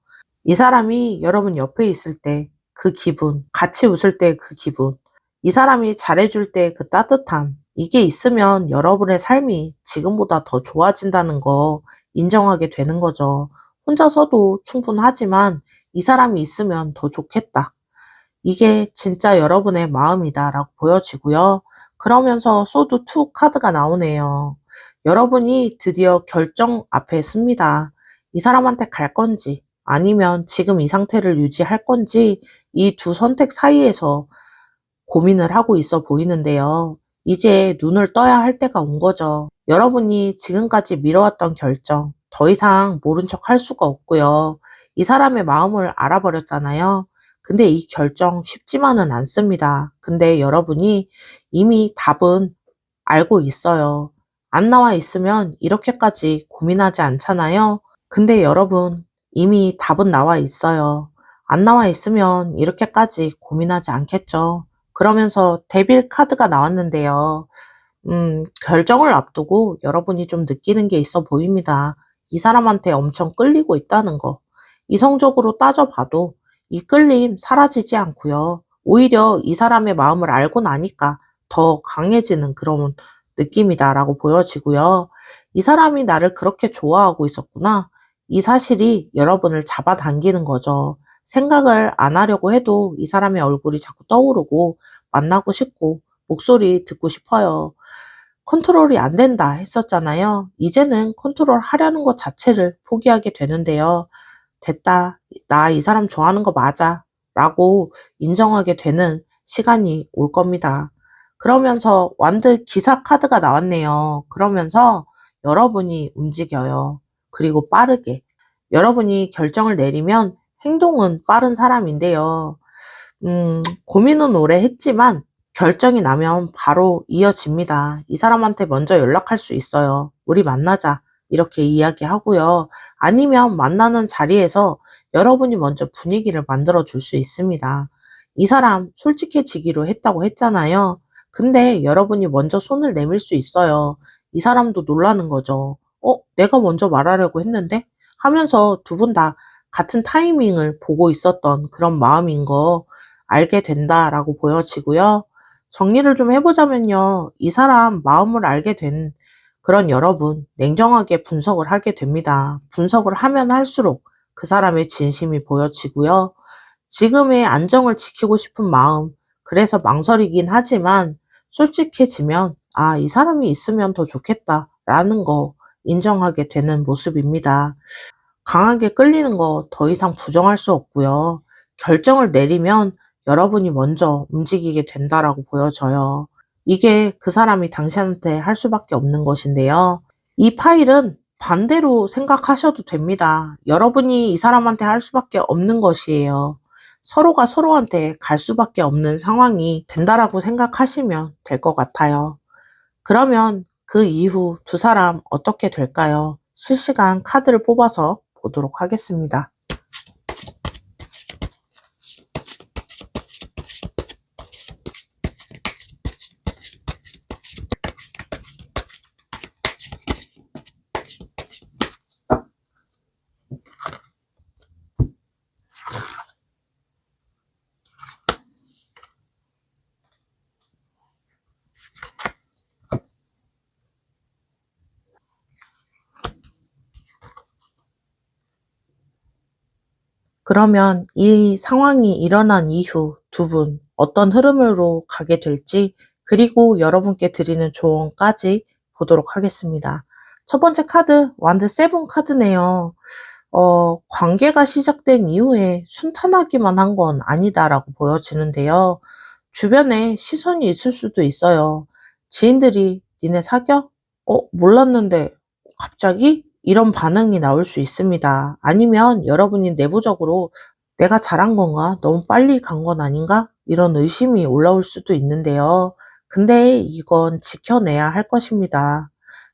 이 사람이 여러분 옆에 있을 때 그 기분, 같이 웃을 때 그 기분, 이 사람이 잘해줄 때 그 따뜻함, 이게 있으면 여러분의 삶이 지금보다 더 좋아진다는 거 인정하게 되는 거죠. 혼자서도 충분하지만 이 사람이 있으면 더 좋겠다. 이게 진짜 여러분의 마음이다라고 보여지고요. 그러면서 소드 2 카드가 나오네요. 여러분이 드디어 결정 앞에 섭니다. 이 사람한테 갈 건지 아니면 지금 이 상태를 유지할 건지 이 두 선택 사이에서 고민을 하고 있어 보이는데요. 이제 눈을 떠야 할 때가 온 거죠. 여러분이 지금까지 미뤄왔던 결정, 더 이상 모른 척 할 수가 없고요. 이 사람의 마음을 알아버렸잖아요. 근데 이 결정 쉽지만은 않습니다. 근데 여러분이 이미 답은 알고 있어요. 안 나와 있으면 이렇게까지 고민하지 않잖아요. 근데 여러분, 이미 답은 나와 있어요. 안 나와 있으면 이렇게까지 고민하지 않겠죠. 그러면서 데빌 카드가 나왔는데요. 결정을 앞두고 여러분이 좀 느끼는 게 있어 보입니다. 이 사람한테 엄청 끌리고 있다는 거. 이성적으로 따져봐도 이 끌림 사라지지 않고요. 오히려 이 사람의 마음을 알고 나니까 더 강해지는 그런 느낌이다라고 보여지고요. 이 사람이 나를 그렇게 좋아하고 있었구나. 이 사실이 여러분을 잡아당기는 거죠. 생각을 안 하려고 해도 이 사람의 얼굴이 자꾸 떠오르고 만나고 싶고 목소리 듣고 싶어요. 컨트롤이 안 된다 했었잖아요. 이제는 컨트롤 하려는 것 자체를 포기하게 되는데요. 됐다. 나 이 사람 좋아하는 거 맞아. 라고 인정하게 되는 시간이 올 겁니다. 그러면서 완드 기사 카드가 나왔네요. 그러면서 여러분이 움직여요. 그리고 빠르게. 여러분이 결정을 내리면 행동은 빠른 사람인데요. 고민은 오래 했지만 결정이 나면 바로 이어집니다. 이 사람한테 먼저 연락할 수 있어요. 우리 만나자. 이렇게 이야기하고요. 아니면 만나는 자리에서 여러분이 먼저 분위기를 만들어 줄 수 있습니다. 이 사람 솔직해지기로 했다고 했잖아요. 근데 여러분이 먼저 손을 내밀 수 있어요. 이 사람도 놀라는 거죠. 내가 먼저 말하려고 했는데? 하면서 두 분 다 같은 타이밍을 보고 있었던 그런 마음인 거 알게 된다라고 보여지고요. 정리를 좀 해보자면요. 이 사람 마음을 알게 된 그런 여러분, 냉정하게 분석을 하게 됩니다. 분석을 하면 할수록 그 사람의 진심이 보여지고요. 지금의 안정을 지키고 싶은 마음, 그래서 망설이긴 하지만 솔직해지면, 아, 이 사람이 있으면 더 좋겠다라는 거 인정하게 되는 모습입니다. 강하게 끌리는 거 더 이상 부정할 수 없고요. 결정을 내리면 여러분이 먼저 움직이게 된다라고 보여져요. 이게 그 사람이 당신한테 할 수밖에 없는 것인데요. 이 파일은 반대로 생각하셔도 됩니다. 여러분이 이 사람한테 할 수밖에 없는 것이에요. 서로가 서로한테 갈 수밖에 없는 상황이 된다라고 생각하시면 될 것 같아요. 그러면 그 이후 두 사람 어떻게 될까요? 실시간 카드를 뽑아서 보도록 하겠습니다. 그러면 이 상황이 일어난 이후 두 분 어떤 흐름으로 가게 될지, 그리고 여러분께 드리는 조언까지 보도록 하겠습니다. 첫 번째 카드, 완드 세븐 카드네요. 관계가 시작된 이후에 순탄하기만 한 건 아니다라고 보여지는데요. 주변에 시선이 있을 수도 있어요. 지인들이 니네 사겨? 몰랐는데 갑자기? 이런 반응이 나올 수 있습니다. 아니면 여러분이 내부적으로 내가 잘한 건가? 너무 빨리 간 건 아닌가? 이런 의심이 올라올 수도 있는데요. 근데 이건 지켜내야 할 것입니다.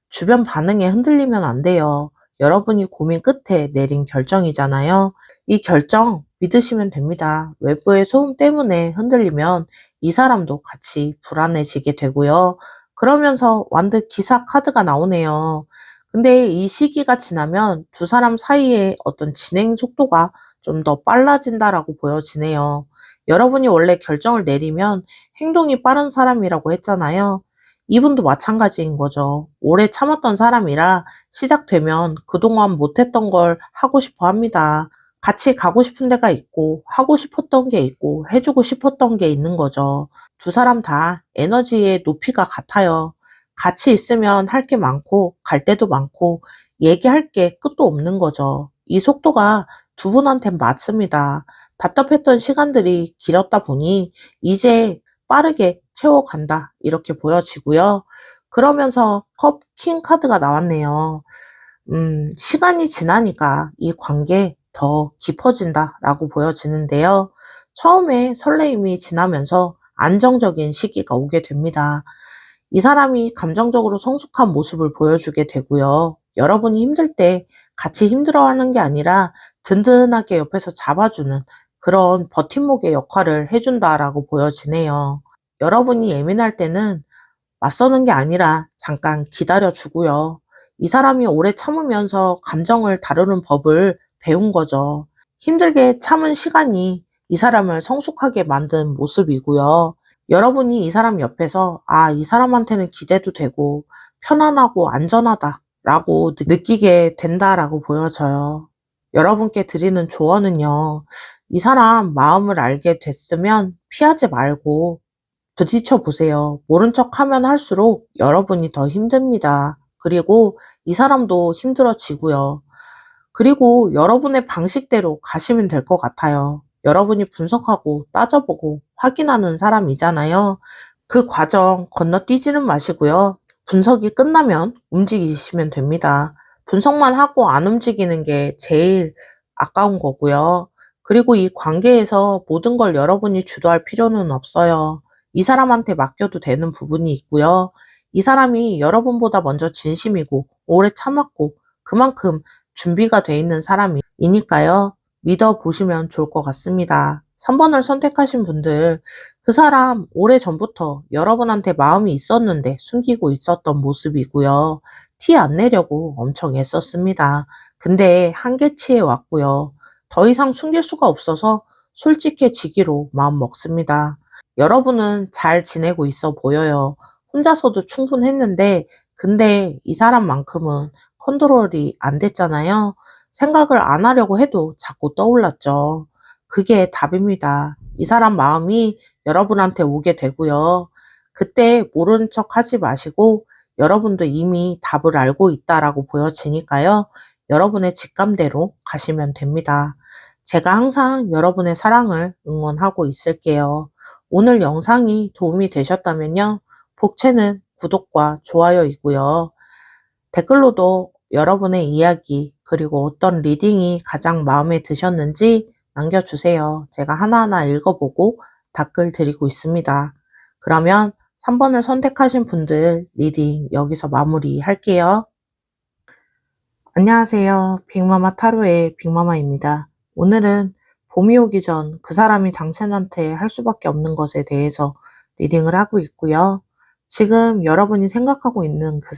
주변 반응에 흔들리면 안 돼요. 여러분이 고민 끝에 내린 결정이잖아요. 이 결정 믿으시면 됩니다. 외부의 소음 때문에 흔들리면 이 사람도 같이 불안해지게 되고요. 그러면서 완드 기사 카드가 나오네요. 근데 이 시기가 지나면 두 사람 사이의 어떤 진행 속도가 좀 더 빨라진다라고 보여지네요. 여러분이 원래 결정을 내리면 행동이 빠른 사람이라고 했잖아요. 이분도 마찬가지인 거죠. 오래 참았던 사람이라 시작되면 그동안 못했던 걸 하고 싶어 합니다. 같이 가고 싶은 데가 있고, 하고 싶었던 게 있고, 해주고 싶었던 게 있는 거죠. 두 사람 다 에너지의 높이가 같아요. 같이 있으면 할 게 많고, 갈 데도 많고, 얘기할 게 끝도 없는 거죠. 이 속도가 두 분한텐 맞습니다. 답답했던 시간들이 길었다 보니, 이제 빠르게 채워간다, 이렇게 보여지고요. 그러면서 컵 킹 카드가 나왔네요. 시간이 지나니까 이 관계 더 깊어진다라고 보여지는데요. 처음에 설레임이 지나면서 안정적인 시기가 오게 됩니다. 이 사람이 감정적으로 성숙한 모습을 보여주게 되고요. 여러분이 힘들 때 같이 힘들어하는 게 아니라 든든하게 옆에서 잡아주는 그런 버팀목의 역할을 해준다라고 보여지네요. 여러분이 예민할 때는 맞서는 게 아니라 잠깐 기다려주고요. 이 사람이 오래 참으면서 감정을 다루는 법을 배운 거죠. 힘들게 참은 시간이 이 사람을 성숙하게 만든 모습이고요. 여러분이 이 사람 옆에서 이 사람한테는 기대도 되고 편안하고 안전하다라고 느끼게 된다라고 보여져요. 여러분께 드리는 조언은요. 이 사람 마음을 알게 됐으면 피하지 말고 부딪혀 보세요. 모른 척 하면 할수록 여러분이 더 힘듭니다. 그리고 이 사람도 힘들어지고요. 그리고 여러분의 방식대로 가시면 될 것 같아요. 여러분이 분석하고 따져보고 확인하는 사람이잖아요. 그 과정 건너뛰지는 마시고요. 분석이 끝나면 움직이시면 됩니다. 분석만 하고 안 움직이는 게 제일 아까운 거고요. 그리고 이 관계에서 모든 걸 여러분이 주도할 필요는 없어요. 이 사람한테 맡겨도 되는 부분이 있고요. 이 사람이 여러분보다 먼저 진심이고 오래 참았고 그만큼 준비가 돼 있는 사람이니까요. 믿어보시면 좋을 것 같습니다. 3번을 선택하신 분들, 그 사람 오래전부터 여러분한테 마음이 있었는데 숨기고 있었던 모습이고요. 티 안 내려고 엄청 애썼습니다. 근데 한계치에 왔고요. 더 이상 숨길 수가 없어서 솔직해지기로 마음 먹습니다. 여러분은 잘 지내고 있어 보여요. 혼자서도 충분했는데, 근데 이 사람만큼은 컨트롤이 안 됐잖아요. 생각을 안 하려고 해도 자꾸 떠올랐죠. 그게 답입니다. 이 사람 마음이 여러분한테 오게 되고요. 그때 모른 척 하지 마시고 여러분도 이미 답을 알고 있다라고 보여지니까요. 여러분의 직감대로 가시면 됩니다. 제가 항상 여러분의 사랑을 응원하고 있을게요. 오늘 영상이 도움이 되셨다면요. 복채는 구독과 좋아요이고요. 댓글로도 여러분의 이야기 그리고 어떤 리딩이 가장 마음에 드셨는지 남겨주세요. 제가 하나하나 읽어보고 답글 드리고 있습니다. 그러면 3번을 선택하신 분들 리딩 여기서 마무리할게요. 안녕. 안녕하세요. 빅마마 타로의 빅마마입니다. 오늘은 봄이 오기 전 그 사람이 당신한테 할 수밖에 없는 것에 대해서 리딩을 하고 있고요. 지금 여러분이 생각하고 있는 그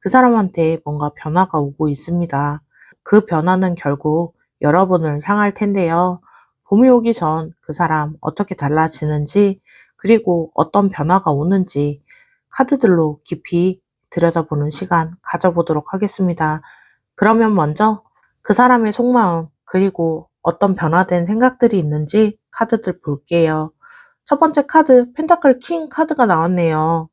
사람한테 뭔가 변화가 오고 있습니다. 그 변화는 결국 여러분을 향할 텐데요. 봄이 오기 전 그 사람 어떻게 달라지는지, 그리고 어떤 변화가 오는지 카드들로 깊이 들여다보는 시간 가져보도록 하겠습니다. 그러면 먼저 그 사람의 속마음, 그리고 어떤 변화된 생각들이 있는지 카드들 볼게요. 첫 번째 카드, 펜타클 킹 카드가 나왔네요.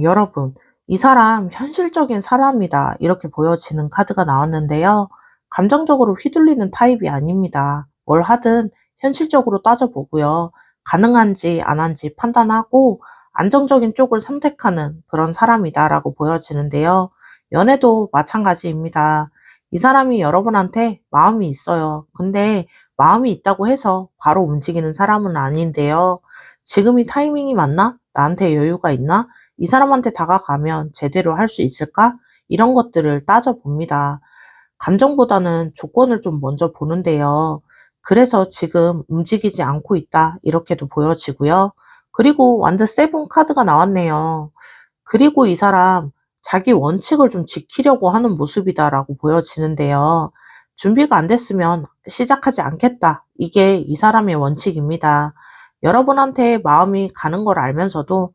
여러분, 이 사람 현실적인 사람이다, 이렇게 보여지는 카드가 나왔는데요. 감정적으로 휘둘리는 타입이 아닙니다. 뭘 하든 현실적으로 따져보고요. 가능한지 안 한지 판단하고 안정적인 쪽을 선택하는 그런 사람이다라고 보여지는데요. 연애도 마찬가지입니다. 이 사람이 여러분한테 마음이 있어요. 근데 마음이 있다고 해서 바로 움직이는 사람은 아닌데요. 지금이 타이밍이 맞나? 나한테 여유가 있나? 이 사람한테 다가가면 제대로 할 수 있을까? 이런 것들을 따져봅니다. 감정보다는 조건을 좀 먼저 보는데요. 그래서 지금 움직이지 않고 있다, 이렇게도 보여지고요. 그리고 완드 세븐 카드가 나왔네요. 그리고 이 사람 자기 원칙을 좀 지키려고 하는 모습이다라고 보여지는데요. 준비가 안 됐으면 시작하지 않겠다, 이게 이 사람의 원칙입니다. 여러분한테 마음이 가는 걸 알면서도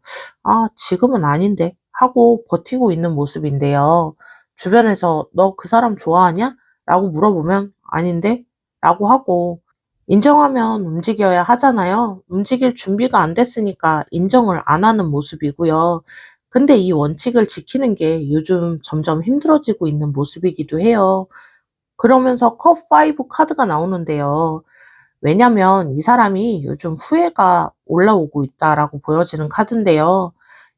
지금은 아닌데 하고 버티고 있는 모습인데요. 주변에서 너 그 사람 좋아하냐? 라고 물어보면 아닌데? 라고 하고, 인정하면 움직여야 하잖아요. 움직일 준비가 안 됐으니까 인정을 안 하는 모습이고요. 근데 이 원칙을 지키는 게 요즘 점점 힘들어지고 있는 모습이기도 해요. 그러면서 컵5 카드가 나오는데요. 왜냐면 이 사람이 요즘 후회가 올라오고 있다라고 보여지는 카드인데요.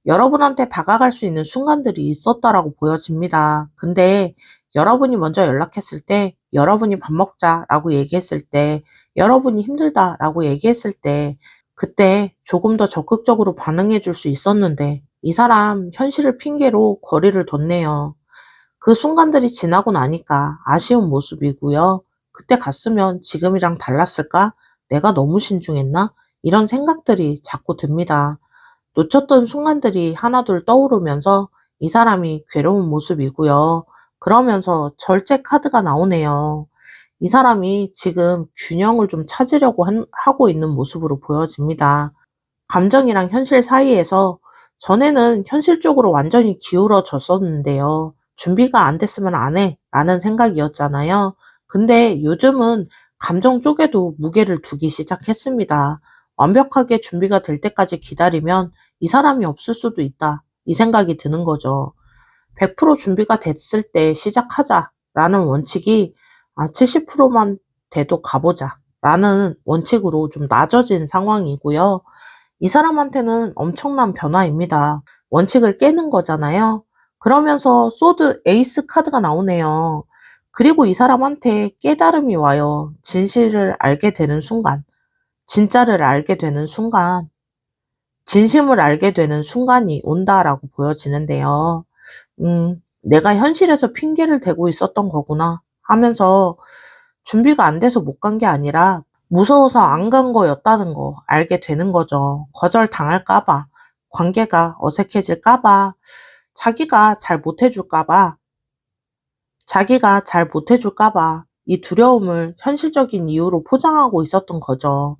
여러분한테 다가갈 수 있는 순간들이 있었다라고 보여집니다. 근데 여러분이 먼저 연락했을 때, 여러분이 밥 먹자라고 얘기했을 때, 여러분이 힘들다라고 얘기했을 때, 그때 조금 더 적극적으로 반응해 줄 수 있었는데, 이 사람 현실을 핑계로 거리를 뒀네요. 그 순간들이 지나고 나니까 아쉬운 모습이고요. 그때 갔으면 지금이랑 달랐을까? 내가 너무 신중했나? 이런 생각들이 자꾸 듭니다. 놓쳤던 순간들이 하나둘 떠오르면서 이 사람이 괴로운 모습이고요. 그러면서 절제 카드가 나오네요. 이 사람이 지금 균형을 좀 찾으려고 하고 있는 모습으로 보여집니다. 감정이랑 현실 사이에서 전에는 현실적으로 완전히 기울어졌었는데요. 준비가 안 됐으면 안 해, 라는 생각이었잖아요. 근데 요즘은 감정 쪽에도 무게를 두기 시작했습니다. 완벽하게 준비가 될 때까지 기다리면 이 사람이 없을 수도 있다, 이 생각이 드는 거죠. 100% 준비가 됐을 때 시작하자라는 원칙이 70%만 돼도 가보자 라는 원칙으로 좀 낮아진 상황이고요. 이 사람한테는 엄청난 변화입니다. 원칙을 깨는 거잖아요. 그러면서 소드 에이스 카드가 나오네요. 그리고 이 사람한테 깨달음이 와요. 진실을 알게 되는 순간, 진짜를 알게 되는 순간, 진심을 알게 되는 순간이 온다라고 보여지는데요. 내가 현실에서 핑계를 대고 있었던 거구나 하면서 준비가 안 돼서 못 간 게 아니라 무서워서 안 간 거였다는 거 알게 되는 거죠. 거절당할까 봐, 관계가 어색해질까 봐, 자기가 잘 못해줄까 봐, 자기가 잘 못해줄까 봐 이 두려움을 현실적인 이유로 포장하고 있었던 거죠.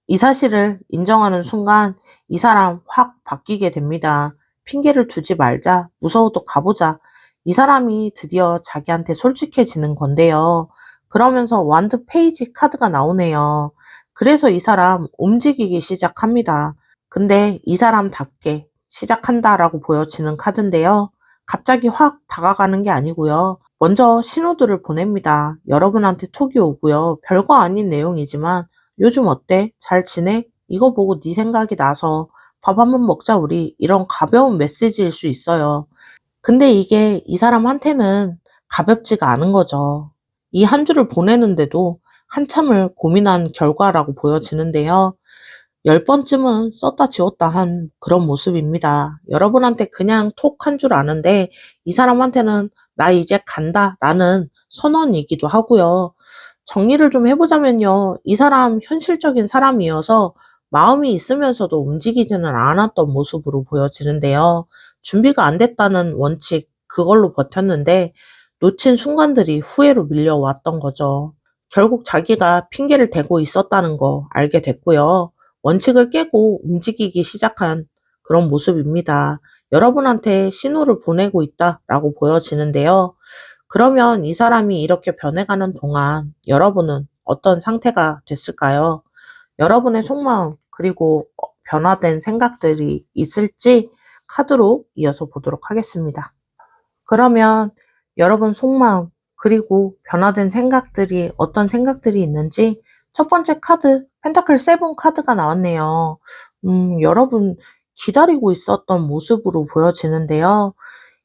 이 사실을 인정하는 순간 이 사람 확 바뀌게 됩니다. 핑계를 주지 말자, 무서워도 가보자. 이 사람이 드디어 자기한테 솔직해지는 건데요. 그러면서 완드 페이지 카드가 나오네요. 그래서 이 사람 움직이기 시작합니다. 근데 이 사람답게 시작한다라고 보여지는 카드인데요. 갑자기 확 다가가는 게 아니고요. 먼저 신호들을 보냅니다. 여러분한테 톡이 오고요. 별거 아닌 내용이지만 요즘 어때? 잘 지내? 이거 보고 네 생각이 나서 밥 한번 먹자 우리. 이런 가벼운 메시지일 수 있어요. 근데 이게 이 사람한테는 가볍지가 않은 거죠. 이 한 주를 보내는데도 한참을 고민한 결과라고 보여지는데요. 10번쯤은 썼다 지웠다 한 그런 모습입니다. 여러분한테 그냥 톡 한 줄 아는데 이 사람한테는 나 이제 간다 라는 선언이기도 하고요. 정리를 좀 해보자면요. 이 사람 현실적인 사람이어서 마음이 있으면서도 움직이지는 않았던 모습으로 보여지는데요. 준비가 안 됐다는 원칙, 그걸로 버텼는데 놓친 순간들이 후회로 밀려왔던 거죠. 결국 자기가 핑계를 대고 있었다는 거 알게 됐고요. 원칙을 깨고 움직이기 시작한 그런 모습입니다. 여러분한테 신호를 보내고 있다라고 보여지는데요. 그러면 이 사람이 이렇게 변해가는 동안 여러분은 어떤 상태가 됐을까요? 여러분의 속마음, 그리고 변화된 생각들이 있을지 카드로 이어서 보도록 하겠습니다. 그러면 여러분 속마음, 그리고 변화된 생각들이 어떤 생각들이 있는지 첫 번째 카드, 펜타클 7 카드가 나왔네요. 여러분 기다리고 있었던 모습으로 보여지는데요.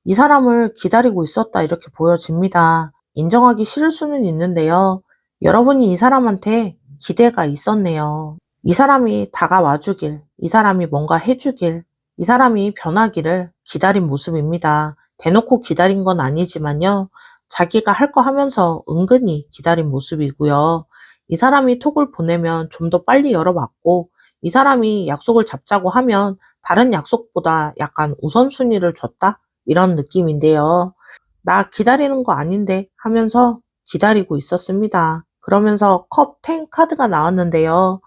이 사람을 기다리고 있었다 이렇게 보여집니다. 인정하기 싫을 수는 있는데요. 여러분이 이 사람한테 기대가 있었네요. 이 사람이 다가와 주길, 이 사람이 뭔가 해주길, 이 사람이 변하기를 기다린 모습입니다. 대놓고 기다린 건 아니지만요. 자기가 할 거 하면서 은근히 기다린 모습이고요. 이 사람이 톡을 보내면 좀 더 빨리 열어봤고, 이 사람이 약속을 잡자고 하면 다른 약속보다 약간 우선순위를 줬다? 이런 느낌인데요. 나 기다리는 거 아닌데 하면서 기다리고 있었습니다. 그러면서 컵 10 카드가 나왔는데요.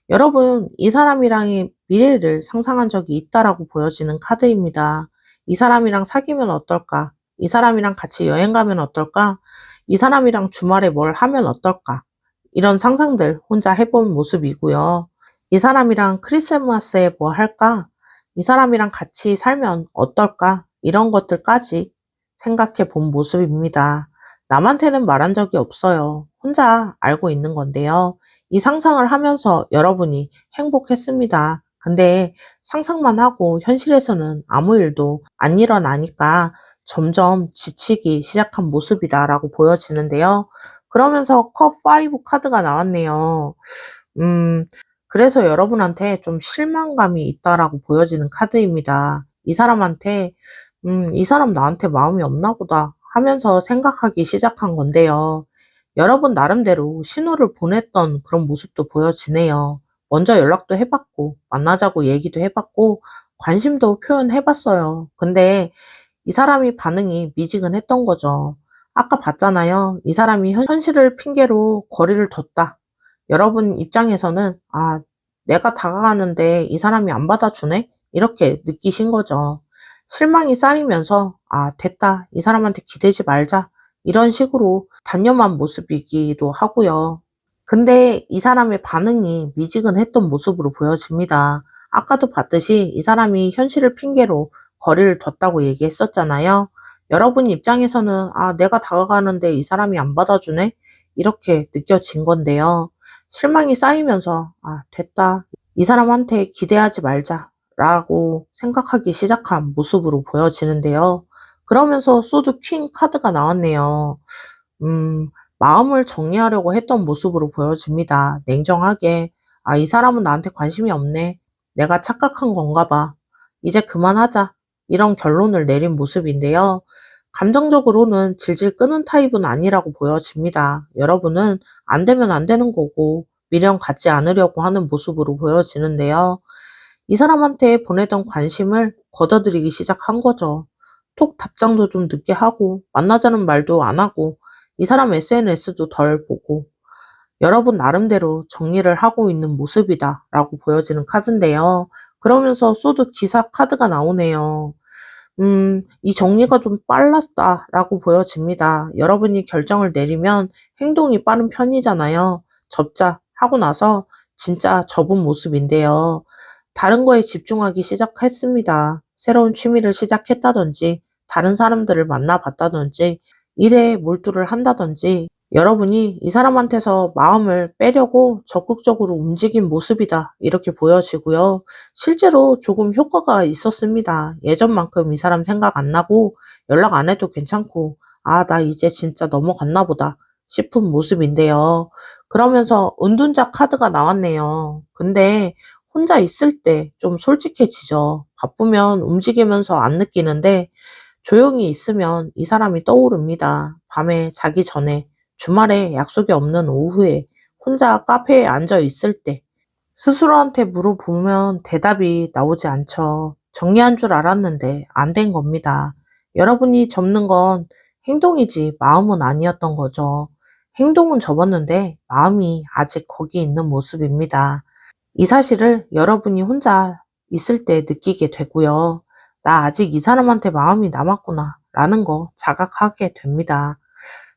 여러분, 이 사람이랑의 미래를 상상한 적이 있다라고 보여지는 카드입니다. 이 사람이랑 사귀면 어떨까? 이 사람이랑 같이 여행 가면 어떨까? 이 사람이랑 주말에 뭘 하면 어떨까? 이런 상상들 혼자 해본 모습이고요. 이 사람이랑 크리스마스에 뭐 할까? 이 사람이랑 같이 살면 어떨까? 이런 것들까지 생각해 본 모습입니다. 남한테는 말한 적이 없어요. 혼자 알고 있는 건데요. 이 상상을 하면서 여러분이 행복했습니다. 근데 상상만 하고 현실에서는 아무 일도 안 일어나니까 점점 지치기 시작한 모습이다라고 보여지는데요. 그러면서 컵 5 카드가 나왔네요. 음, 그래서 여러분한테 좀 실망감이 있다라고 보여지는 카드입니다. 이 사람한테, 이 사람 나한테 마음이 없나 보다 하면서 생각하기 시작한 건데요. 여러분 나름대로 신호를 보냈던 그런 모습도 보여지네요. 먼저 연락도 해봤고, 만나자고 얘기도 해봤고, 관심도 표현해봤어요. 근데 이 사람이 반응이 미지근했던 거죠. 아까 봤잖아요. 이 사람이 현실을 핑계로 거리를 뒀다. 여러분 입장에서는 내가 다가가는데 이 사람이 안 받아주네? 이렇게 느끼신 거죠. 실망이 쌓이면서 됐다. 이 사람한테 기대지 말자. 이런 식으로 단념한 모습이기도 하고요. 근데 이 사람의 반응이 미지근했던 모습으로 보여집니다. 아까도 봤듯이 이 사람이 현실을 핑계로 거리를 뒀다고 얘기했었잖아요. 여러분 입장에서는 내가 다가가는데 이 사람이 안 받아주네? 이렇게 느껴진 건데요. 실망이 쌓이면서 됐다. 이 사람한테 기대하지 말자 라고 생각하기 시작한 모습으로 보여지는데요. 그러면서 소드 퀸 카드가 나왔네요. 마음을 정리하려고 했던 모습으로 보여집니다. 냉정하게 이 사람은 나한테 관심이 없네. 내가 착각한 건가 봐. 이제 그만하자. 이런 결론을 내린 모습인데요. 감정적으로는 질질 끄는 타입은 아니라고 보여집니다. 여러분은 안 되면 안 되는 거고 미련 갖지 않으려고 하는 모습으로 보여지는데요. 이 사람한테 보내던 관심을 걷어들이기 시작한 거죠. 톡 답장도 좀 늦게 하고 만나자는 말도 안 하고 이 사람 SNS도 덜 보고 여러분 나름대로 정리를 하고 있는 모습이다 라고 보여지는 카드인데요. 그러면서 소드 기사 카드가 나오네요. 이 정리가 좀 빨랐다라고 보여집니다. 여러분이 결정을 내리면 행동이 빠른 편이잖아요. 접자 하고 나서 진짜 접은 모습인데요. 다른 거에 집중하기 시작했습니다. 새로운 취미를 시작했다든지, 다른 사람들을 만나봤다든지, 일에 몰두를 한다든지, 여러분이 이 사람한테서 마음을 빼려고 적극적으로 움직인 모습이다. 이렇게 보여지고요. 실제로 조금 효과가 있었습니다. 예전만큼 이 사람 생각 안 나고 연락 안 해도 괜찮고, 나 이제 진짜 넘어갔나 보다 싶은 모습인데요. 그러면서 은둔자 카드가 나왔네요. 근데 혼자 있을 때 좀 솔직해지죠. 바쁘면 움직이면서 안 느끼는데 조용히 있으면 이 사람이 떠오릅니다. 밤에 자기 전에, 주말에 약속이 없는 오후에, 혼자 카페에 앉아 있을 때, 스스로한테 물어보면 대답이 나오지 않죠. 정리한 줄 알았는데 안 된 겁니다. 여러분이 접는 건 행동이지 마음은 아니었던 거죠. 행동은 접었는데 마음이 아직 거기 있는 모습입니다. 이 사실을 여러분이 혼자 있을 때 느끼게 되고요. 나 아직 이 사람한테 마음이 남았구나 라는 거 자각하게 됩니다.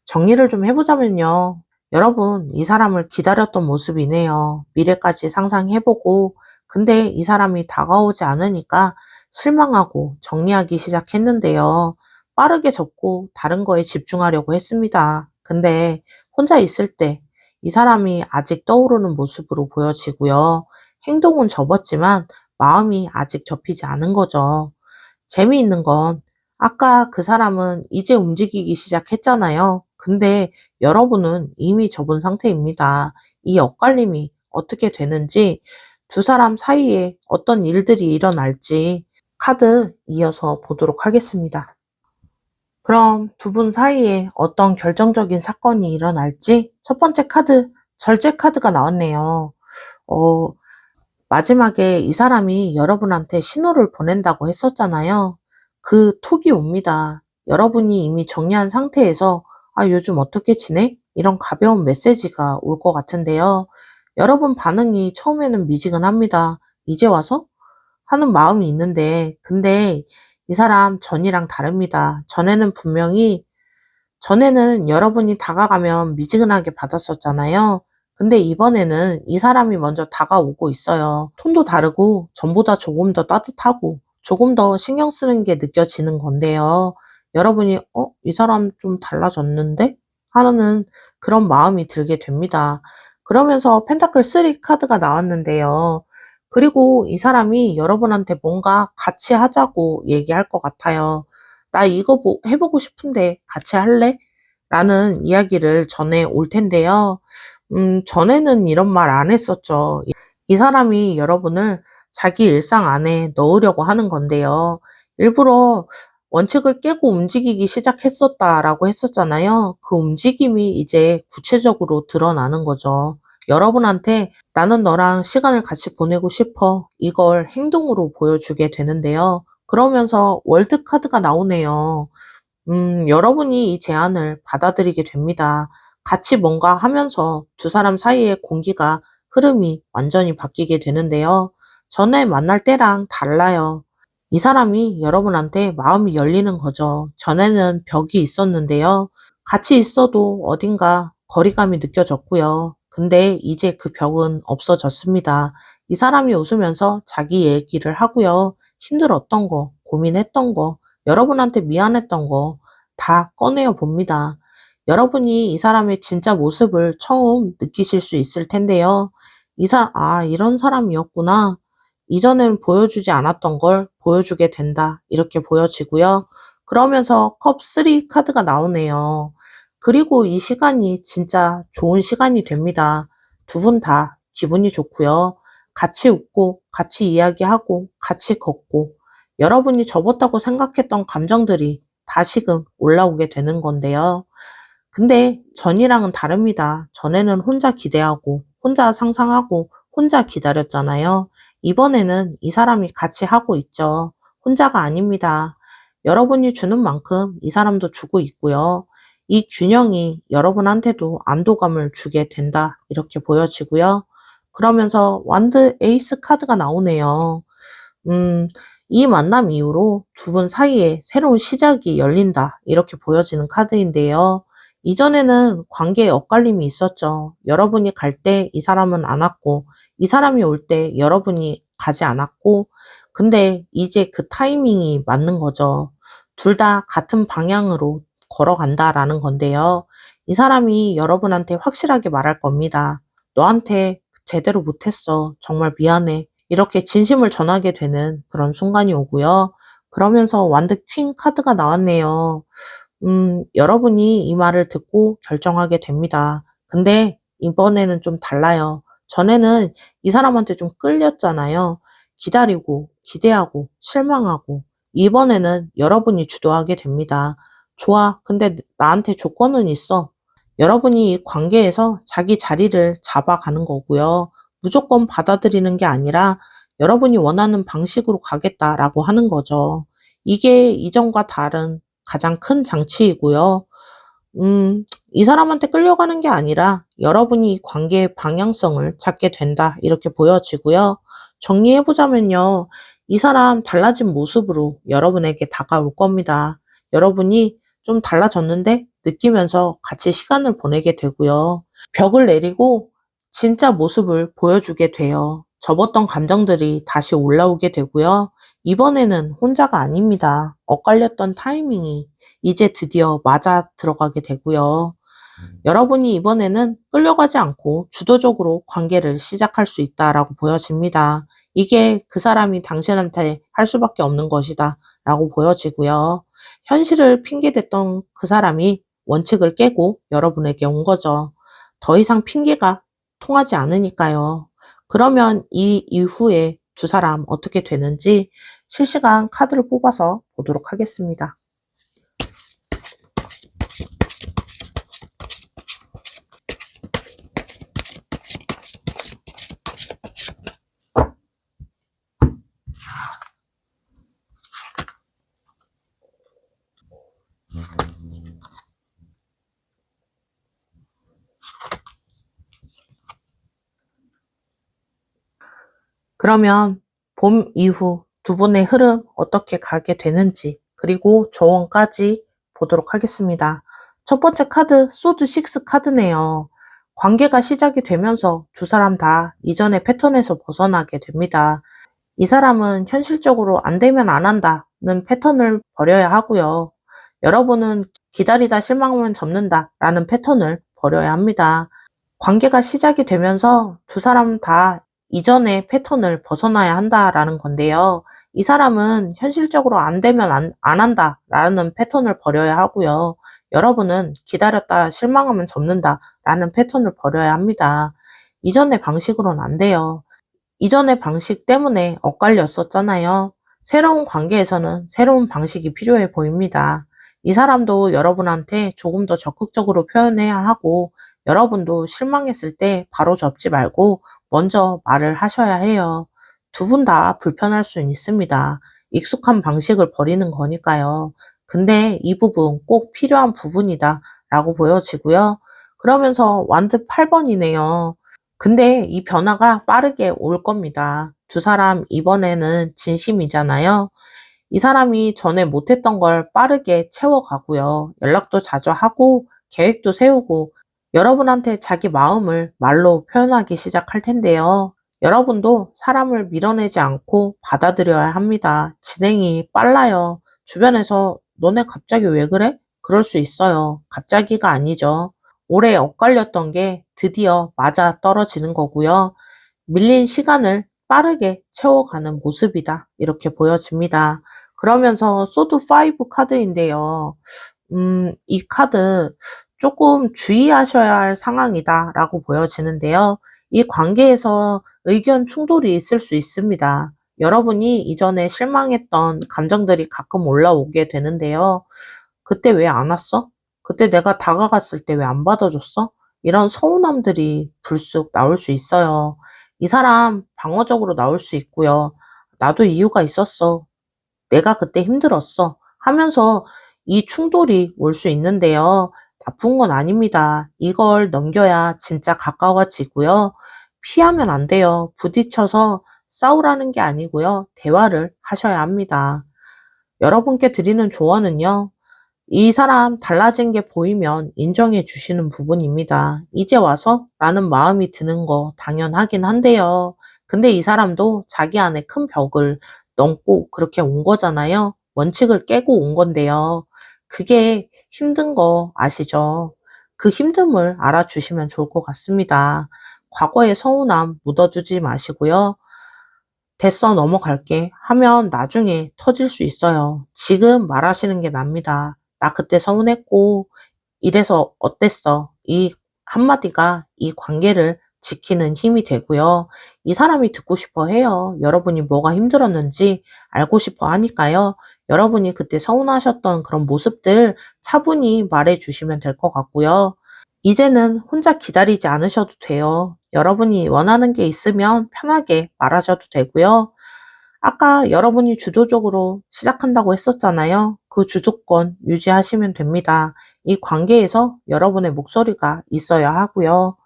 정리를 좀 해보자면요. 여러분, 이 사람을 기다렸던 모습이네요. 미래까지 상상해보고, 근데 이 사람이 다가오지 않으니까 실망하고 정리하기 시작했는데요. 빠르게 접고 다른 거에 집중하려고 했습니다. 근데 혼자 있을 때 이 사람이 아직 떠오르는 모습으로 보여지고요. 행동은 접었지만 마음이 아직 접히지 않은 거죠. 재미있는 건 아까 그 사람은 이제 움직이기 시작했잖아요. 근데 여러분은 이미 접은 상태입니다. 이 엇갈림이 어떻게 되는지, 두 사람 사이에 어떤 일들이 일어날지 카드 이어서 보도록 하겠습니다. 그럼 두 분 사이에 어떤 결정적인 사건이 일어날지 첫 번째 카드, 절제 카드가 나왔네요. 어, 마지막에 이 사람이 여러분한테 신호를 보낸다고 했었잖아요. 그 톡이 옵니다. 여러분이 이미 정리한 상태에서 아, 요즘 어떻게 지내? 이런 가벼운 메시지가 올 것 같은데요. 여러분 반응이 처음에는 미지근합니다. 이제 와서? 하는 마음이 있는데, 근데 이 사람 전이랑 다릅니다. 전에는 여러분이 다가가면 미지근하게 받았었잖아요. 근데 이번에는 이 사람이 먼저 다가오고 있어요. 톤도 다르고 전보다 조금 더 따뜻하고 조금 더 신경 쓰는 게 느껴지는 건데요. 여러분이 이 사람 좀 달라졌는데? 하는 그런 마음이 들게 됩니다. 그러면서 펜타클 3 카드가 나왔는데요. 그리고 이 사람이 여러분한테 뭔가 같이 하자고 얘기할 것 같아요. 나 이거 해보고 싶은데 같이 할래? 라는 이야기를 전해 올 텐데요. 전에는 이런 말 안 했었죠. 이 사람이 여러분을 자기 일상 안에 넣으려고 하는 건데요. 일부러 원칙을 깨고 움직이기 시작했었다라고 했었잖아요. 그 움직임이 이제 구체적으로 드러나는 거죠. 여러분한테 나는 너랑 시간을 같이 보내고 싶어. 이걸 행동으로 보여주게 되는데요. 그러면서 월드 카드가 나오네요. 여러분이 이 제안을 받아들이게 됩니다. 같이 뭔가 하면서 두 사람 사이의 공기가 흐름이 완전히 바뀌게 되는데요. 전에 만날 때랑 달라요. 이 사람이 여러분한테 마음이 열리는 거죠. 전에는 벽이 있었는데요. 같이 있어도 어딘가 거리감이 느껴졌고요. 근데 이제 그 벽은 없어졌습니다. 이 사람이 웃으면서 자기 얘기를 하고요. 힘들었던 거, 고민했던 거, 여러분한테 미안했던 거 다 꺼내어 봅니다. 여러분이 이 사람의 진짜 모습을 처음 느끼실 수 있을 텐데요. 이런 사람이었구나. 이전엔 보여주지 않았던 걸 보여주게 된다. 이렇게 보여지고요. 그러면서 컵 3 카드가 나오네요. 그리고 이 시간이 진짜 좋은 시간이 됩니다. 두 분 다 기분이 좋고요. 같이 웃고, 같이 이야기하고, 같이 걷고, 여러분이 접었다고 생각했던 감정들이 다시금 올라오게 되는 건데요. 근데 전이랑은 다릅니다. 전에는 혼자 기대하고, 혼자 상상하고, 혼자 기다렸잖아요. 이번에는 이 사람이 같이 하고 있죠. 혼자가 아닙니다. 여러분이 주는 만큼 이 사람도 주고 있고요. 이 균형이 여러분한테도 안도감을 주게 된다. 이렇게 보여지고요. 그러면서 완드 에이스 카드가 나오네요. 음, 이 만남 이후로 두 분 사이에 새로운 시작이 열린다. 이렇게 보여지는 카드인데요. 이전에는 관계에 엇갈림이 있었죠. 여러분이 갈 때 이 사람은 안 왔고, 이 사람이 올 때 여러분이 가지 않았고, 근데 이제 그 타이밍이 맞는 거죠. 둘 다 같은 방향으로 걸어간다라는 건데요. 이 사람이 여러분한테 확실하게 말할 겁니다. 너한테 제대로 못했어. 정말 미안해. 이렇게 진심을 전하게 되는 그런 순간이 오고요. 그러면서 완드 퀸 카드가 나왔네요. 여러분이 이 말을 듣고 결정하게 됩니다. 근데 이번에는 좀 달라요. 전에는 이 사람한테 좀 끌렸잖아요. 기다리고, 기대하고, 실망하고, 이번에는 여러분이 주도하게 됩니다. 좋아. 근데 나한테 조건은 있어. 여러분이 이 관계에서 자기 자리를 잡아가는 거고요. 무조건 받아들이는 게 아니라 여러분이 원하는 방식으로 가겠다라고 하는 거죠. 이게 이전과 다른 가장 큰 장치이고요. 이 사람한테 끌려가는 게 아니라 여러분이 이 관계의 방향성을 찾게 된다. 이렇게 보여지고요. 정리해보자면요. 이 사람 달라진 모습으로 여러분에게 다가올 겁니다. 여러분이 좀 달라졌는데 느끼면서 같이 시간을 보내게 되고요. 벽을 내리고 진짜 모습을 보여주게 돼요. 접었던 감정들이 다시 올라오게 되고요. 이번에는 혼자가 아닙니다. 엇갈렸던 타이밍이 이제 드디어 맞아 들어가게 되고요. 여러분이 이번에는 끌려가지 않고 주도적으로 관계를 시작할 수 있다라고 보여집니다. 이게 그 사람이 당신한테 할 수밖에 없는 것이다 라고 보여지고요. 현실을 핑계댔던 그 사람이 원칙을 깨고 여러분에게 온 거죠. 더 이상 핑계가 통하지 않으니까요. 그러면 이 이후에 두 사람 어떻게 되는지 실시간 카드를 뽑아서 보도록 하겠습니다. 그러면 봄 이후 두 분의 흐름 어떻게 가게 되는지 그리고 조언까지 보도록 하겠습니다. 첫 번째 카드 소드 6 카드네요. 관계가 시작이 되면서 두 사람 다 이전의 패턴에서 벗어나게 됩니다. 이 사람은 현실적으로 안 되면 안 한다는 패턴을 버려야 하고요. 여러분은 기다리다 실망하면 접는다 라는 패턴을 버려야 합니다. 관계가 시작이 되면서 두 사람 다 이전의 패턴을 벗어나야 한다라는 건데요. 이 사람은 현실적으로 안 되면 안 한다라는 패턴을 버려야 하고요. 여러분은 기다렸다 실망하면 접는다라는 패턴을 버려야 합니다. 이전의 방식으로는 안 돼요. 이전의 방식 때문에 엇갈렸었잖아요. 새로운 관계에서는 새로운 방식이 필요해 보입니다. 이 사람도 여러분한테 조금 더 적극적으로 표현해야 하고 여러분도 실망했을 때 바로 접지 말고 먼저 말을 하셔야 해요. 두 분 다 불편할 수 있습니다. 익숙한 방식을 버리는 거니까요. 근데 이 부분 꼭 필요한 부분이다 라고 보여지고요. 그러면서 완드 8번이네요. 근데 이 변화가 빠르게 올 겁니다. 두 사람 이번에는 진심이잖아요. 이 사람이 전에 못했던 걸 빠르게 채워가고요. 연락도 자주 하고 계획도 세우고 여러분한테 자기 마음을 말로 표현하기 시작할 텐데요. 여러분도 사람을 밀어내지 않고 받아들여야 합니다. 진행이 빨라요. 주변에서 너네 갑자기 왜 그래? 그럴 수 있어요. 갑자기가 아니죠. 오래 엇갈렸던 게 드디어 맞아 떨어지는 거고요. 밀린 시간을 빠르게 채워가는 모습이다. 이렇게 보여집니다. 그러면서 소드 5 카드인데요. 이 카드 조금 주의하셔야 할 상황이다 라고 보여지는데요. 이 관계에서 의견 충돌이 있을 수 있습니다. 여러분이 이전에 실망했던 감정들이 가끔 올라오게 되는데요. 그때 왜 안 왔어? 그때 내가 다가갔을 때 왜 안 받아줬어? 이런 서운함들이 불쑥 나올 수 있어요. 이 사람 방어적으로 나올 수 있고요. 나도 이유가 있었어. 내가 그때 힘들었어. 하면서 이 충돌이 올 수 있는데요. 나쁜 건 아닙니다. 이걸 넘겨야 진짜 가까워지고요. 피하면 안 돼요. 부딪혀서 싸우라는 게 아니고요. 대화를 하셔야 합니다. 여러분께 드리는 조언은요. 이 사람 달라진 게 보이면 인정해 주시는 부분입니다. 이제 와서? 라는 마음이 드는 거 당연하긴 한데요. 근데 이 사람도 자기 안에 큰 벽을 넘고 그렇게 온 거잖아요. 원칙을 깨고 온 건데요. 그게 힘든 거 아시죠? 그 힘듦을 알아주시면 좋을 것 같습니다. 과거의 서운함 묻어주지 마시고요. 됐어, 넘어갈게 하면 나중에 터질 수 있어요. 지금 말하시는 게 납니다. 나 그때 서운했고 이래서 어땠어? 이 한마디가 이 관계를 지키는 힘이 되고요. 이 사람이 듣고 싶어 해요. 여러분이 뭐가 힘들었는지 알고 싶어 하니까요. 여러분이 그때 서운하셨던 그런 모습들 차분히 말해 주시면 될 것 같고요. 이제는 혼자 기다리지 않으셔도 돼요. 여러분이 원하는 게 있으면 편하게 말하셔도 되고요. 아까 여러분이 주도적으로 시작한다고 했었잖아요. 그 주도권 유지하시면 됩니다. 이 관계에서 여러분의 목소리가 있어야 하고요.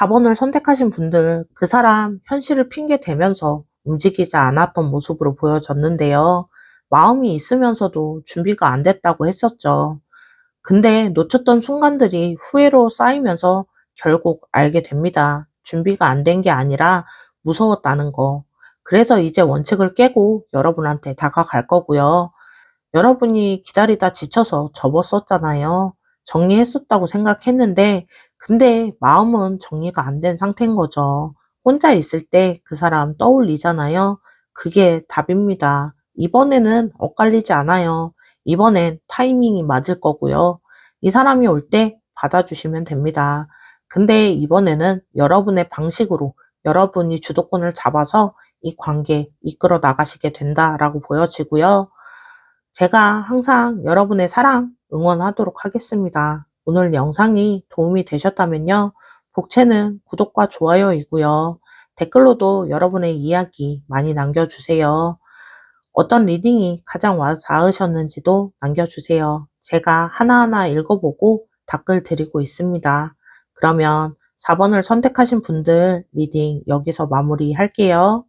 4번을 선택하신 분들, 그 사람 현실을 핑계 대면서 움직이지 않았던 모습으로 보여졌는데요. 마음이 있으면서도 준비가 안 됐다고 했었죠. 근데 놓쳤던 순간들이 후회로 쌓이면서 결국 알게 됩니다. 준비가 안 된 게 아니라 무서웠다는 거. 그래서 이제 원칙을 깨고 여러분한테 다가갈 거고요. 여러분이 기다리다 지쳐서 접었었잖아요. 정리했었다고 생각했는데, 근데 마음은 정리가 안 된 상태인 거죠. 혼자 있을 때 그 사람 떠올리잖아요. 그게 답입니다. 이번에는 엇갈리지 않아요. 이번엔 타이밍이 맞을 거고요. 이 사람이 올 때 받아주시면 됩니다. 근데 이번에는 여러분의 방식으로 여러분이 주도권을 잡아서 이 관계 이끌어 나가시게 된다라고 보여지고요. 제가 항상 여러분의 사랑 응원하도록 하겠습니다. 오늘 영상이 도움이 되셨다면요. 복채는 구독과 좋아요이고요. 댓글로도 여러분의 이야기 많이 남겨주세요. 어떤 리딩이 가장 와 닿으셨는지도 남겨주세요. 제가 하나하나 읽어보고 답글 드리고 있습니다. 그러면 4번을 선택하신 분들 리딩 여기서 마무리할게요.